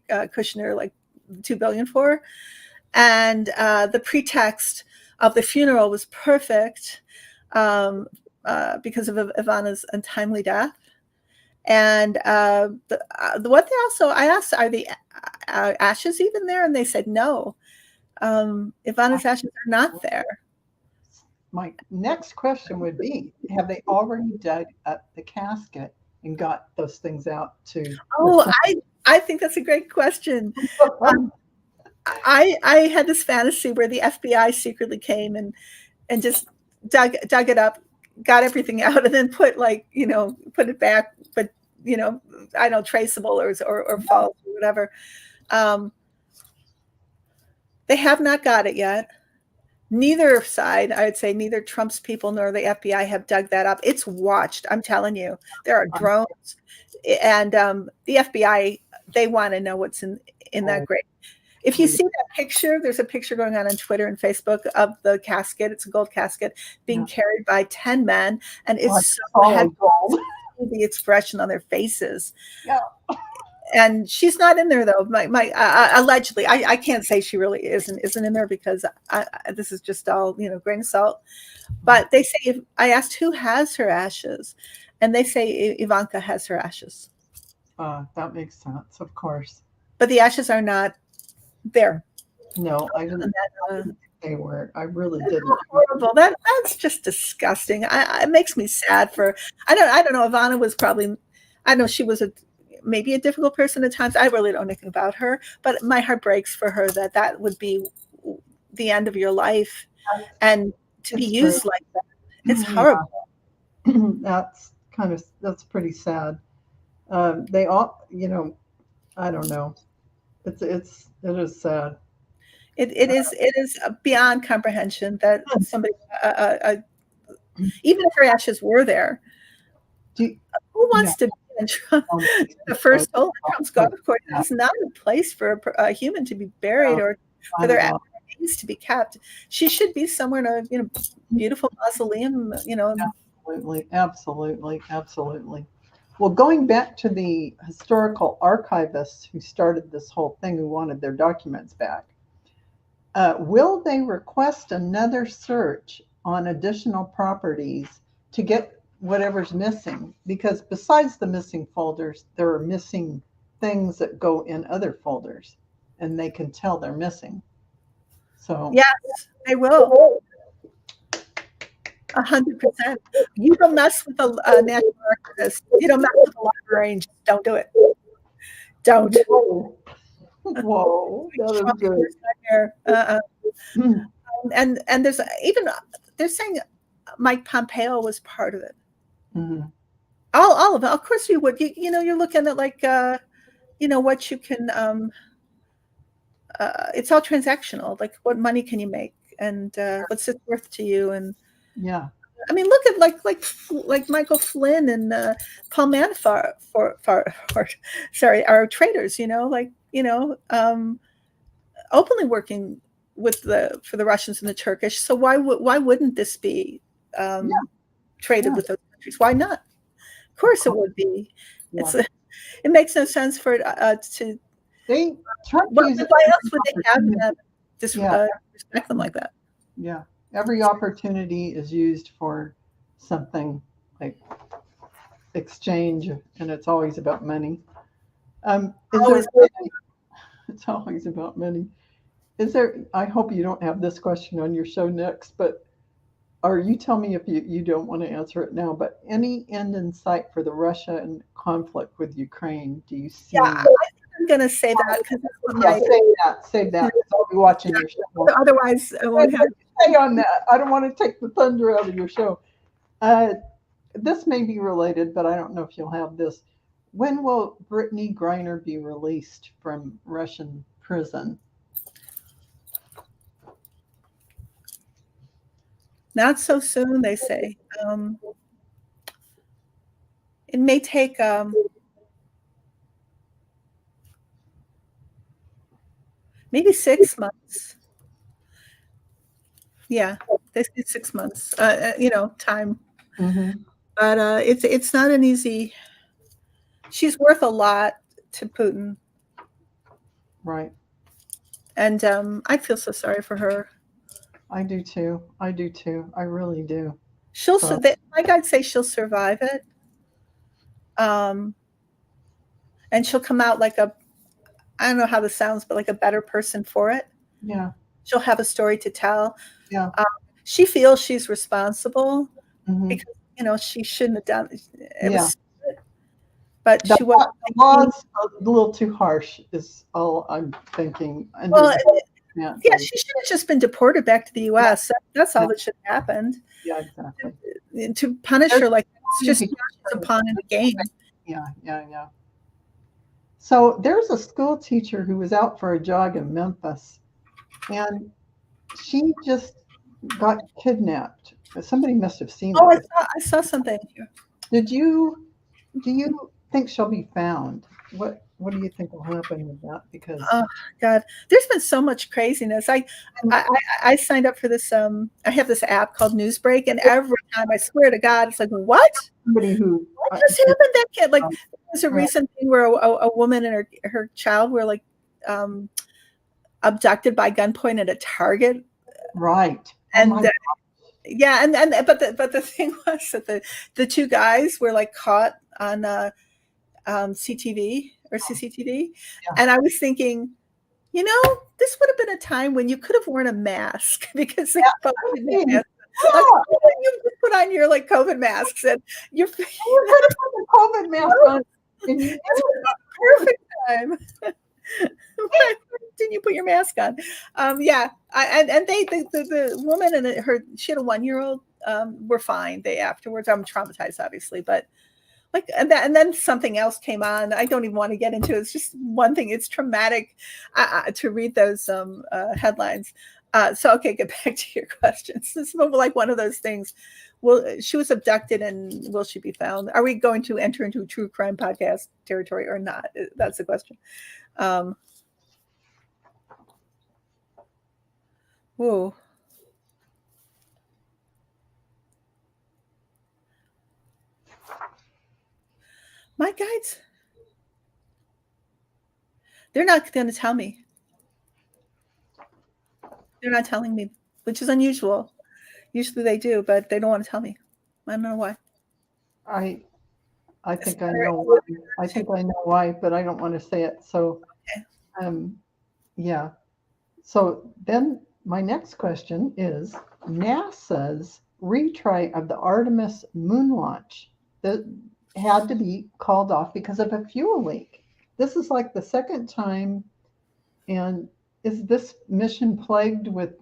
Kushner like $2 billion for. And the pretext of the funeral was perfect because of Ivana's untimely death. And what they also, I asked, are the ashes even there? And they said no. Ivana's ashes are not there. My next question would be, have they already dug up the casket and got those things out to? Oh, I think that's a great question. I had this fantasy where the FBI secretly came and just dug it up, got everything out, and then put it back, but I don't know, traceable or false or whatever. They have not got it yet. Neither side, I would say, neither Trump's people nor the FBI have dug that up. It's watched. I'm telling you, there are drones, and the FBI, they want to know what's in that grave. If you see that picture, there's a picture going on Twitter and Facebook of the casket. It's a gold casket being carried by 10 men, and it's so heavy. The expression on their faces. Yeah. And she's not in there though. Allegedly, I can't say she really isn't in there because this is just all grain of salt. But they say, I asked who has her ashes, and they say Ivanka has her ashes. That makes sense, of course. But the ashes are not there. No, I didn't think they were. I really didn't. Horrible. That's just disgusting. It makes me sad for. I don't know. Ivana was probably. I know she was maybe a difficult person at times. I really don't know anything about her, but my heart breaks for her that would be the end of your life, and to be used like that. It's horrible. That's pretty sad. They all, I don't know. It is sad. It is beyond comprehension that somebody, even if her ashes were there, who wants to be in Trump? The first hole in Trump's golf course is not a place for a human to be buried or for their remains to be kept. She should be somewhere in a beautiful mausoleum. Absolutely. Well, going back to the historical archivists who started this whole thing, who wanted their documents back, will they request another search on additional properties to get whatever's missing? Because besides the missing folders, there are missing things that go in other folders, and they can tell they're missing. So yes, they will. 100%. You don't mess with a national archivist. You don't mess with a librarian. Just don't do it. Don't. Whoa, that is good. And there's even they're saying Mike Pompeo was part of it. Mm-hmm. All of it. Of course, you would. You're looking at what you can. It's all transactional. Like, what money can you make, and what's it worth to you, and yeah. I mean, look at like Michael Flynn and Paul Manafort are traitors. Openly working for the Russians and the Turkish. So why wouldn't this be traded with those countries? Why not? Of course, it would be. Yeah. It makes no sense for it to. Why else would they have them respect them like that? Yeah. Every opportunity is used for something like exchange, and it's always about money. It's always about money. I hope you don't have this question on your show next, or you tell me if you don't want to answer it now, but any end in sight for the Russian conflict with Ukraine? Do you see? Yeah, I'm going to say that because save that. I'll be watching your show. Otherwise, I won't have. Stay on that. I don't want to take the thunder out of your show. This may be related, but I don't know if you'll have this. When will Brittany Griner be released from Russian prison? Not so soon, they say. It may take maybe 6 months. Yeah, they say 6 months. Time. Mm-hmm. But it's not an easy. She's worth a lot to Putin. Right. And I feel so sorry for her. I do too. I really do. My guys say she'll survive it. And she'll come out I don't know how this sounds, but like a better person for it. Yeah. She'll have a story to tell. Yeah. She feels she's responsible because, she shouldn't have done it. It was stupid, but she was. The law's a little too harsh is all I'm thinking. Well, she should have just been deported back to the U.S. Yeah. That's all that should have happened. Yeah, exactly. To punish her like it's just a pawn in the game. Yeah. So there's a school teacher who was out for a jog in Memphis, and she just got kidnapped. Somebody must have seen it. I saw something here. Do you think she'll be found? What do you think will happen with that? Because God, there's been so much craziness. I signed up for this. I have this app called Newsbreak, and every time, I swear to God, it's like, what? What just happened to that kid? Like, there's a recent thing where a woman and her child were abducted by gunpoint at a Target. Right. And but the thing was that the two guys were caught on CTV or CCTV, and I was thinking, this would have been a time when you could have worn a mask because they posted masks. You put on your COVID masks and you could have put the COVID mask on. And you It's a perfect time. Why didn't you put your mask on? Yeah, and the woman and she had a 1-year-old. Were fine. They afterwards. I'm traumatized, obviously, but like and then something else came on. I don't even want to get into it. It's just one thing. It's traumatic to read those headlines. So okay, get back to your questions. This is like one of those things. Well, she was abducted, and will she be found? Are we going to enter into true crime podcast territory or not? That's the question. Whoa. My guides, they're not going to tell me. They're not telling me, which is unusual. Usually they do, but they don't want to tell me. I don't know why. I think I know why. I think I know why, but I don't want to say it. So, okay. Yeah. So then my next question is NASA's retry of the Artemis moon launch that had to be called off because of a fuel leak. This is like the second time. And is this mission plagued with,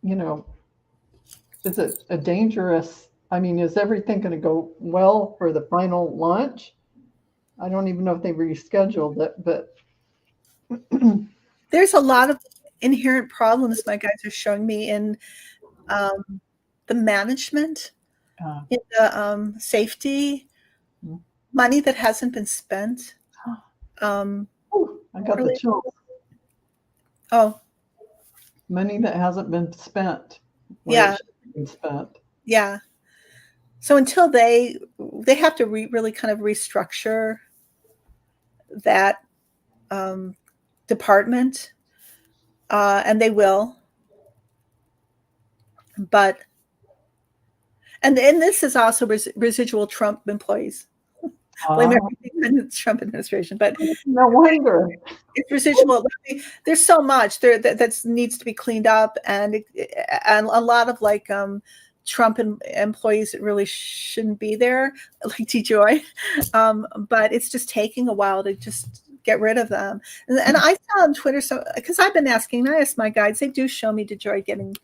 is it a dangerous, is everything going to go well for the final launch? I don't even know if they rescheduled it, but there's a lot of inherent problems my guys are showing me in the management, in the safety, money that hasn't been spent. I got the chills. Oh, money that hasn't been spent. Yeah, been spent. Yeah. So until they have to really kind of restructure that department, and they will. But and this is also residual Trump employees. Blame everything on the Trump administration, but no wonder it's residual. There's so much there that needs to be cleaned up, and a lot of like Trump employees that really shouldn't be there, like DeJoy, but it's just taking a while to just get rid of them. And I saw on Twitter, so because I've been asking, I asked my guides, they do show me DeJoy getting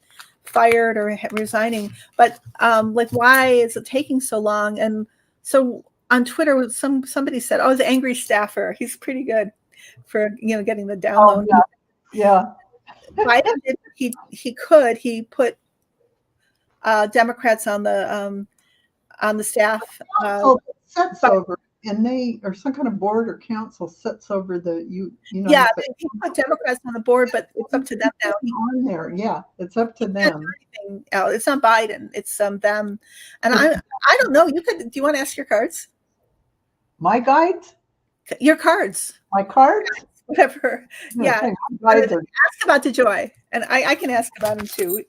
fired or resigning, but like, why is it taking so long? And so on Twitter, somebody said, "Oh, the angry staffer. He's pretty good for getting the download." Oh, yeah. Biden did. He put Democrats on the staff. Sets over, and they or some kind of board or council sets over the Yeah, he put Democrats on the board, but it's up to them now. On there, yeah, it's up to them. It's not Biden. It's them. And I don't know. Do you want to ask your cards? My guides? Your cards. My cards? Whatever. Yeah. Ask about DeJoy. And I can ask about him too.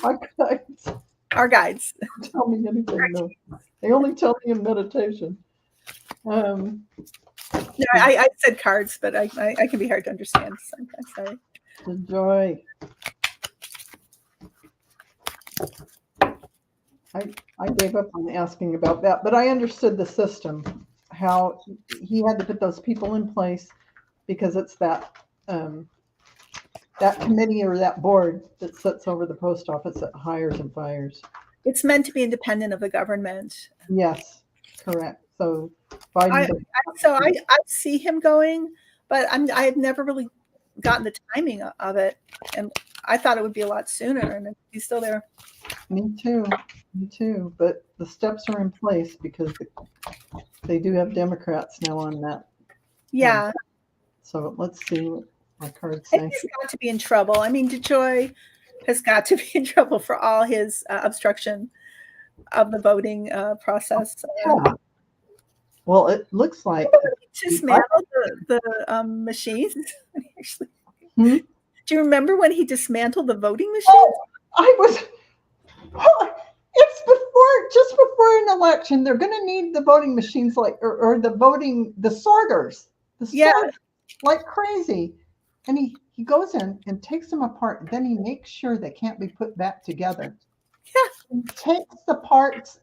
My guides. Our guides. Don't tell me anything, no. They only tell me in meditation. No, I said cards, but I can be hard to understand sometimes. Sorry. DeJoy. I gave up on asking about that, but I understood the system, how he had to put those people in place because it's that that committee or that board that sits over the post office that hires and fires. It's meant to be independent of the government. Yes, correct. So Biden I see him going, but I had never really gotten the timing of it, and I thought it would be a lot sooner, and he's still there. Me too. But the steps are in place because they do have Democrats now on that. Yeah. So let's see what my cards say. He's got to be in trouble. I mean, DeJoy has got to be in trouble for all his obstruction of the voting process. Yeah. Well, it looks like he dismantled the machines. Do you remember when he dismantled the voting machines? It's just before an election. They're going to need the voting machines or the sorters. Like crazy. And he goes in and takes them apart. And then he makes sure they can't be put back together. Yeah. He takes the parts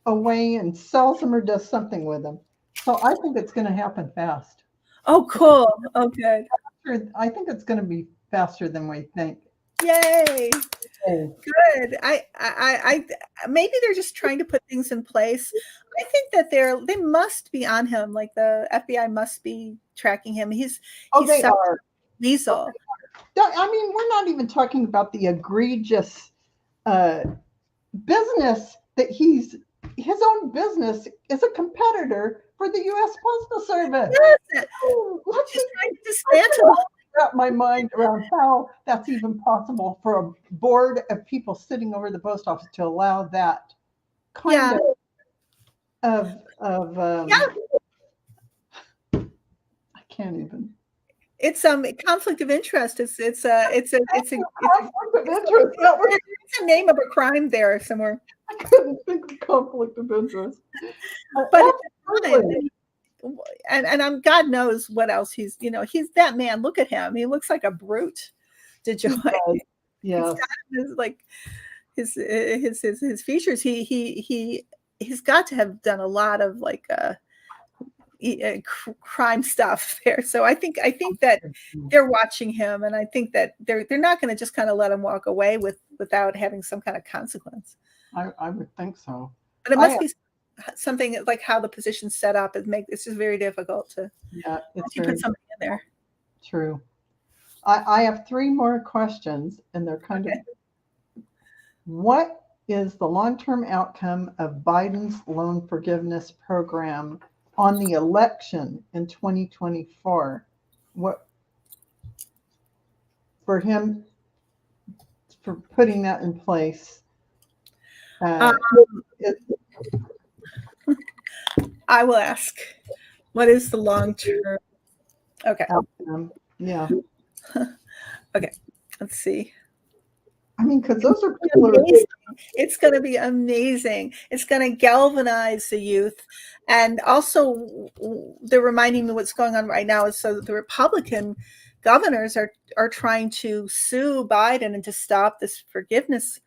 away and sells them or does something with them. So I think it's going to happen fast. Oh, cool. Oh, good. I think it's going to be faster than we think. Yay. Oh. Good. I maybe they're just trying to put things in place. I think that they must be on him. Like the FBI must be tracking him. He's They are. Weasel. I mean, we're not even talking about the egregious business that his own business is a competitor for the U.S. Postal Service. Yes. Let's just trying to dismantle. Wrap my mind around how that's even possible for a board of people sitting over the post office to allow that kind of I can't even. It's conflict of interest. It's a name of a crime there somewhere. I couldn't think of conflict of interest. But and God knows what else he's that man. Look at him. He looks like a brute to join. Yeah. Like his features. He's got to have done a lot of like crime stuff there. So I think that they're watching him, and I think that they're not going to just kind of let him walk away without having some kind of consequence. I would think so. But it must be something like how the position's set up. It's just very difficult to put something in there. True. I have 3 more questions, and they're kind of. What is the long-term outcome of Biden's loan forgiveness program on the election in 2024? What for him for putting that in place? I will ask. What is the long-term? Okay. Yeah. Okay. Let's see. I mean, because those are people. It's going to be amazing. It's going to galvanize the youth, and also they're reminding me what's going on right now is so the Republican governors are trying to sue Biden and to stop this forgiveness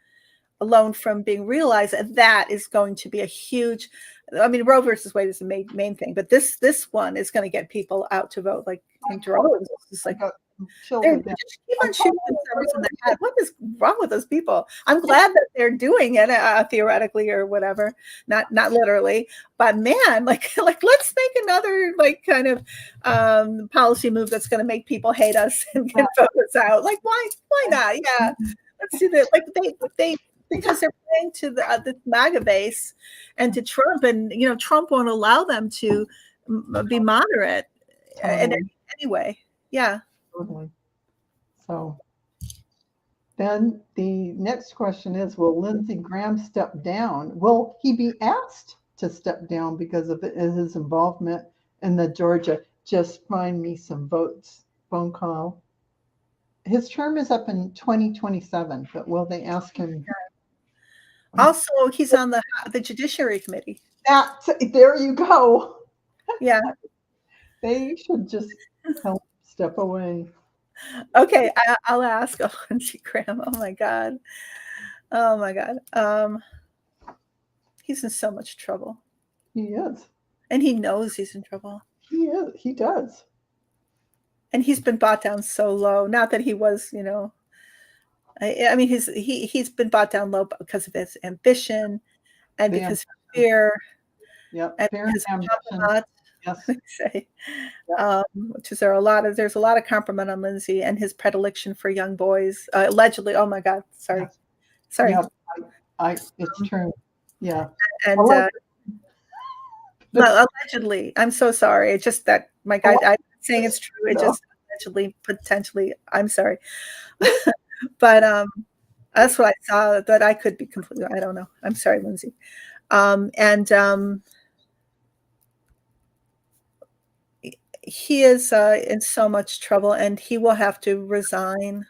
loan from being realized, and that is going to be a huge. I mean, Roe versus Wade is the main thing, but this one is going to get people out to vote like in droves. It's like they're just keep on shooting themselves in the head. What is wrong with those people? I'm glad that they're doing it theoretically or whatever, not literally, but man, like let's make another like kind of policy move that's going to make people hate us and get voters out. Like why not? Yeah, let's do that. Like they. Because they're playing to the Maga base and to Trump, and Trump won't allow them to be moderate in any way. Yeah. Totally. So then the next question is: will Lindsey Graham step down? Will he be asked to step down because of his involvement in the Georgia "just find me some votes" phone call? His term is up in 2027, but will they ask him? Also, he's on the Judiciary Committee. There you go. Yeah. They should just help step away. Okay, I'll ask Lindsey Graham. Oh my God. He's in so much trouble. He is. And he knows he's in trouble. He is. He does. And he's been brought down so low. Not that he was, I mean, he's been brought down low because of his ambition and because of fear. Yep. And fear and ambition. Yes. Say, which is there's a lot of compromise on Lindsey and his predilection for young boys. Allegedly, oh my God, sorry. Yeah, it's true. Yeah. And allegedly, I'm so sorry. It's just that my guy, I'm saying it's true. It just allegedly, potentially, I'm sorry. But that's what I saw, but I could be completely, I don't know. I'm sorry, Lindsey. He is in so much trouble, and he will have to resign.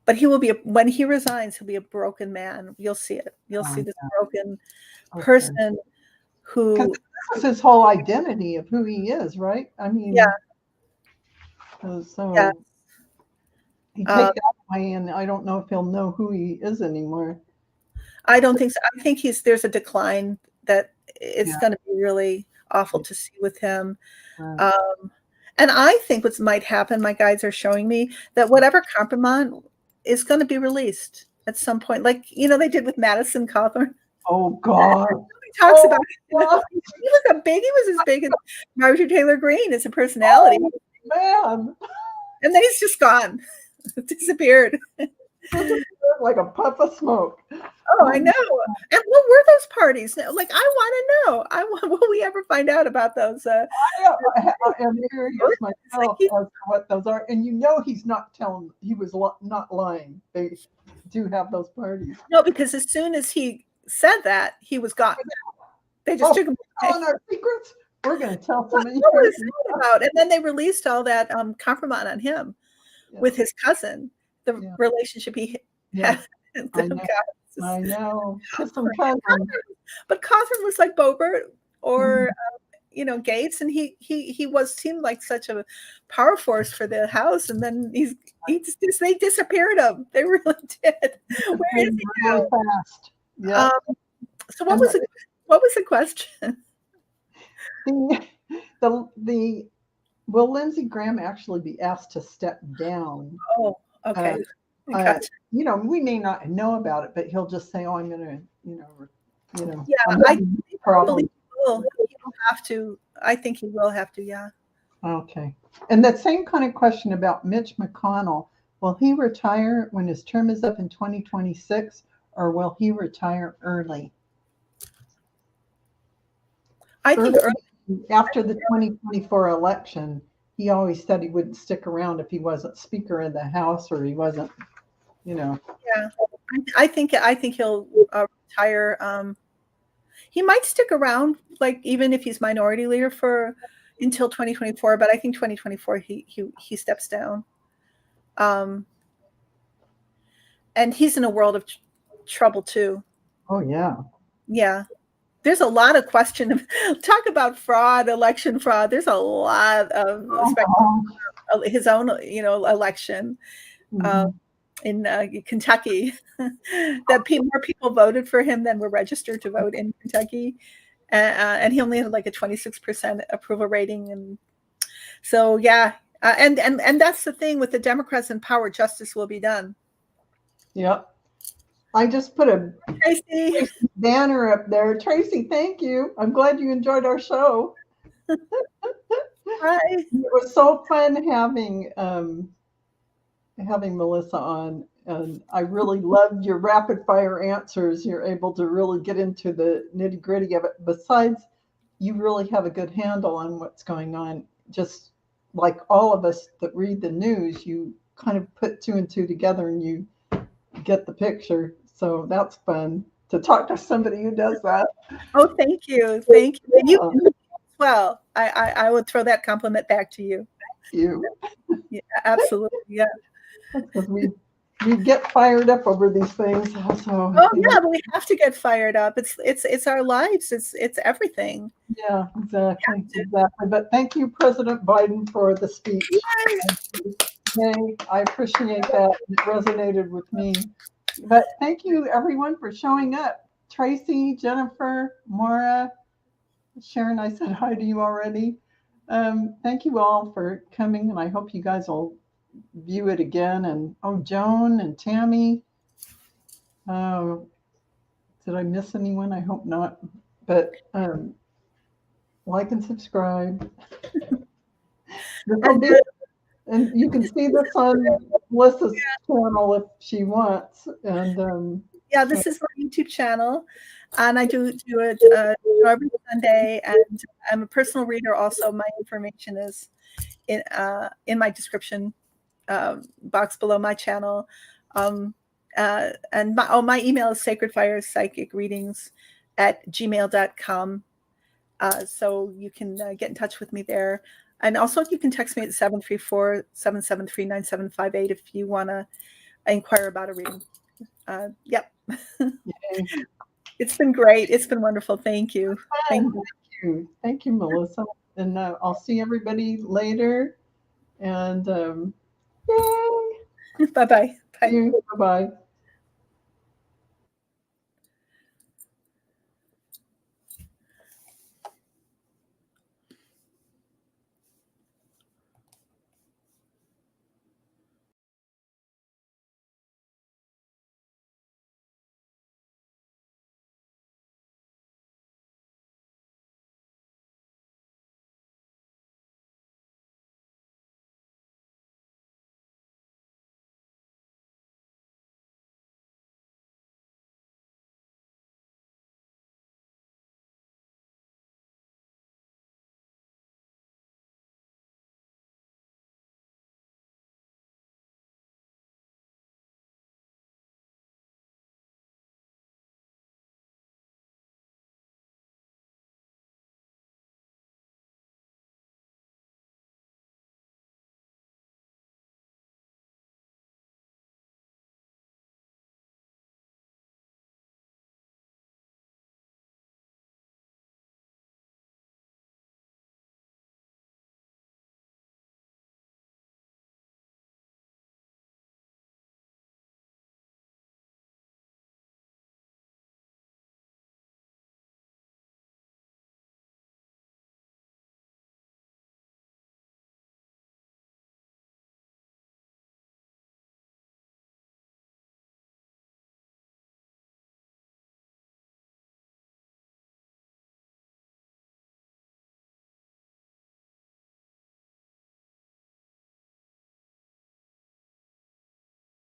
But when he resigns, he'll be a broken man. You'll see it. You'll see this broken person who. This is his whole identity of who he is, right? I mean, so he take that away, and I don't know if he'll know who he is anymore. I don't think so. I think there's a decline that it's going to be really. awful to see with him. Right. And I think what might happen, my guides are showing me that whatever compromise is going to be released at some point, like they did with Madison Cawthorn. Oh God. He talks about God. he was as big as Marjorie Taylor Greene as a personality. Oh, man. And then he's just gone. Disappeared. Like a puff of smoke. Oh, I know. And what were those parties? Like, I want to know. Will we ever find out about those? I am curious myself as to what those are. And he's not telling. He was not lying. They do have those parties. No, because as soon as he said that, he was gone. They just took him away. On our secrets. We're going to tell somebody. What was that about? And then they released all that compromise on him with his cousin, the relationship he had. I know. But Cawthorn was like Boebert or Gates, and he seemed like such a power force for the House, and then they disappeared him. They really did. Where is he now? Fast. Yeah. So what was the question? Will Lindsey Graham actually be asked to step down? Oh, okay. We may not know about it, but he'll just say, "Oh, I'm going to, Yeah, I probably will. He will have to. I think he will have to. Yeah. Okay. And that same kind of question about Mitch McConnell: will he retire when his term is up in 2026, or will he retire early? I think early. After the 2024 election, he always said he wouldn't stick around if he wasn't Speaker of the House or he wasn't, Yeah, I think he'll retire. He might stick around, like even if he's minority leader until 2024. But I think 2024 he steps down. And he's in a world of trouble too. Oh yeah. Yeah. There's a lot of question. Talk about fraud, election fraud. There's a lot of his own, election in Kentucky. That more people voted for him than were registered to vote in Kentucky, and he only had like a 26% approval rating. And so, yeah, and that's the thing with the Democrats in power. Justice will be done. Yep. I just put a Tracy banner up there. Tracy, thank you. I'm glad you enjoyed our show. Hi. It was so fun having Melissa on, and I really loved your rapid fire answers. You're able to really get into the nitty gritty of it. Besides, you really have a good handle on what's going on. Just like all of us that read the news, you kind of put two and two together and you get the picture. So that's fun to talk to somebody who does that. Oh, thank you. And you as well. I would throw that compliment back to you. Thank you. Yeah, absolutely. Yeah. Because we get fired up over these things. So, yeah, but we have to get fired up. It's our lives. It's everything. Yeah, exactly. But thank you, President Biden, for the speech. Yay. I appreciate that. It resonated with me. But thank you, everyone, for showing up. Tracy, Jennifer, Maura, Sharon, I said hi to you already. Thank you all for coming, and I hope you guys will view it again. And Joan and Tammy. Did I miss anyone? I hope not. But like and subscribe. And you can see this on Melissa's channel if she wants. And this is my YouTube channel, and I do it every Sunday. And I'm a personal reader. Also, my information is in my description box below my channel. And my email is sacredfirepsychicreadings@gmail.com. So you can get in touch with me there. And also you can text me at 734-773-9758 if you want to inquire about a reading. Yep. It's been great. It's been wonderful. Thank you. Thank you, Melissa. And I'll see everybody later. And yay. Bye-bye. Bye. Bye-bye.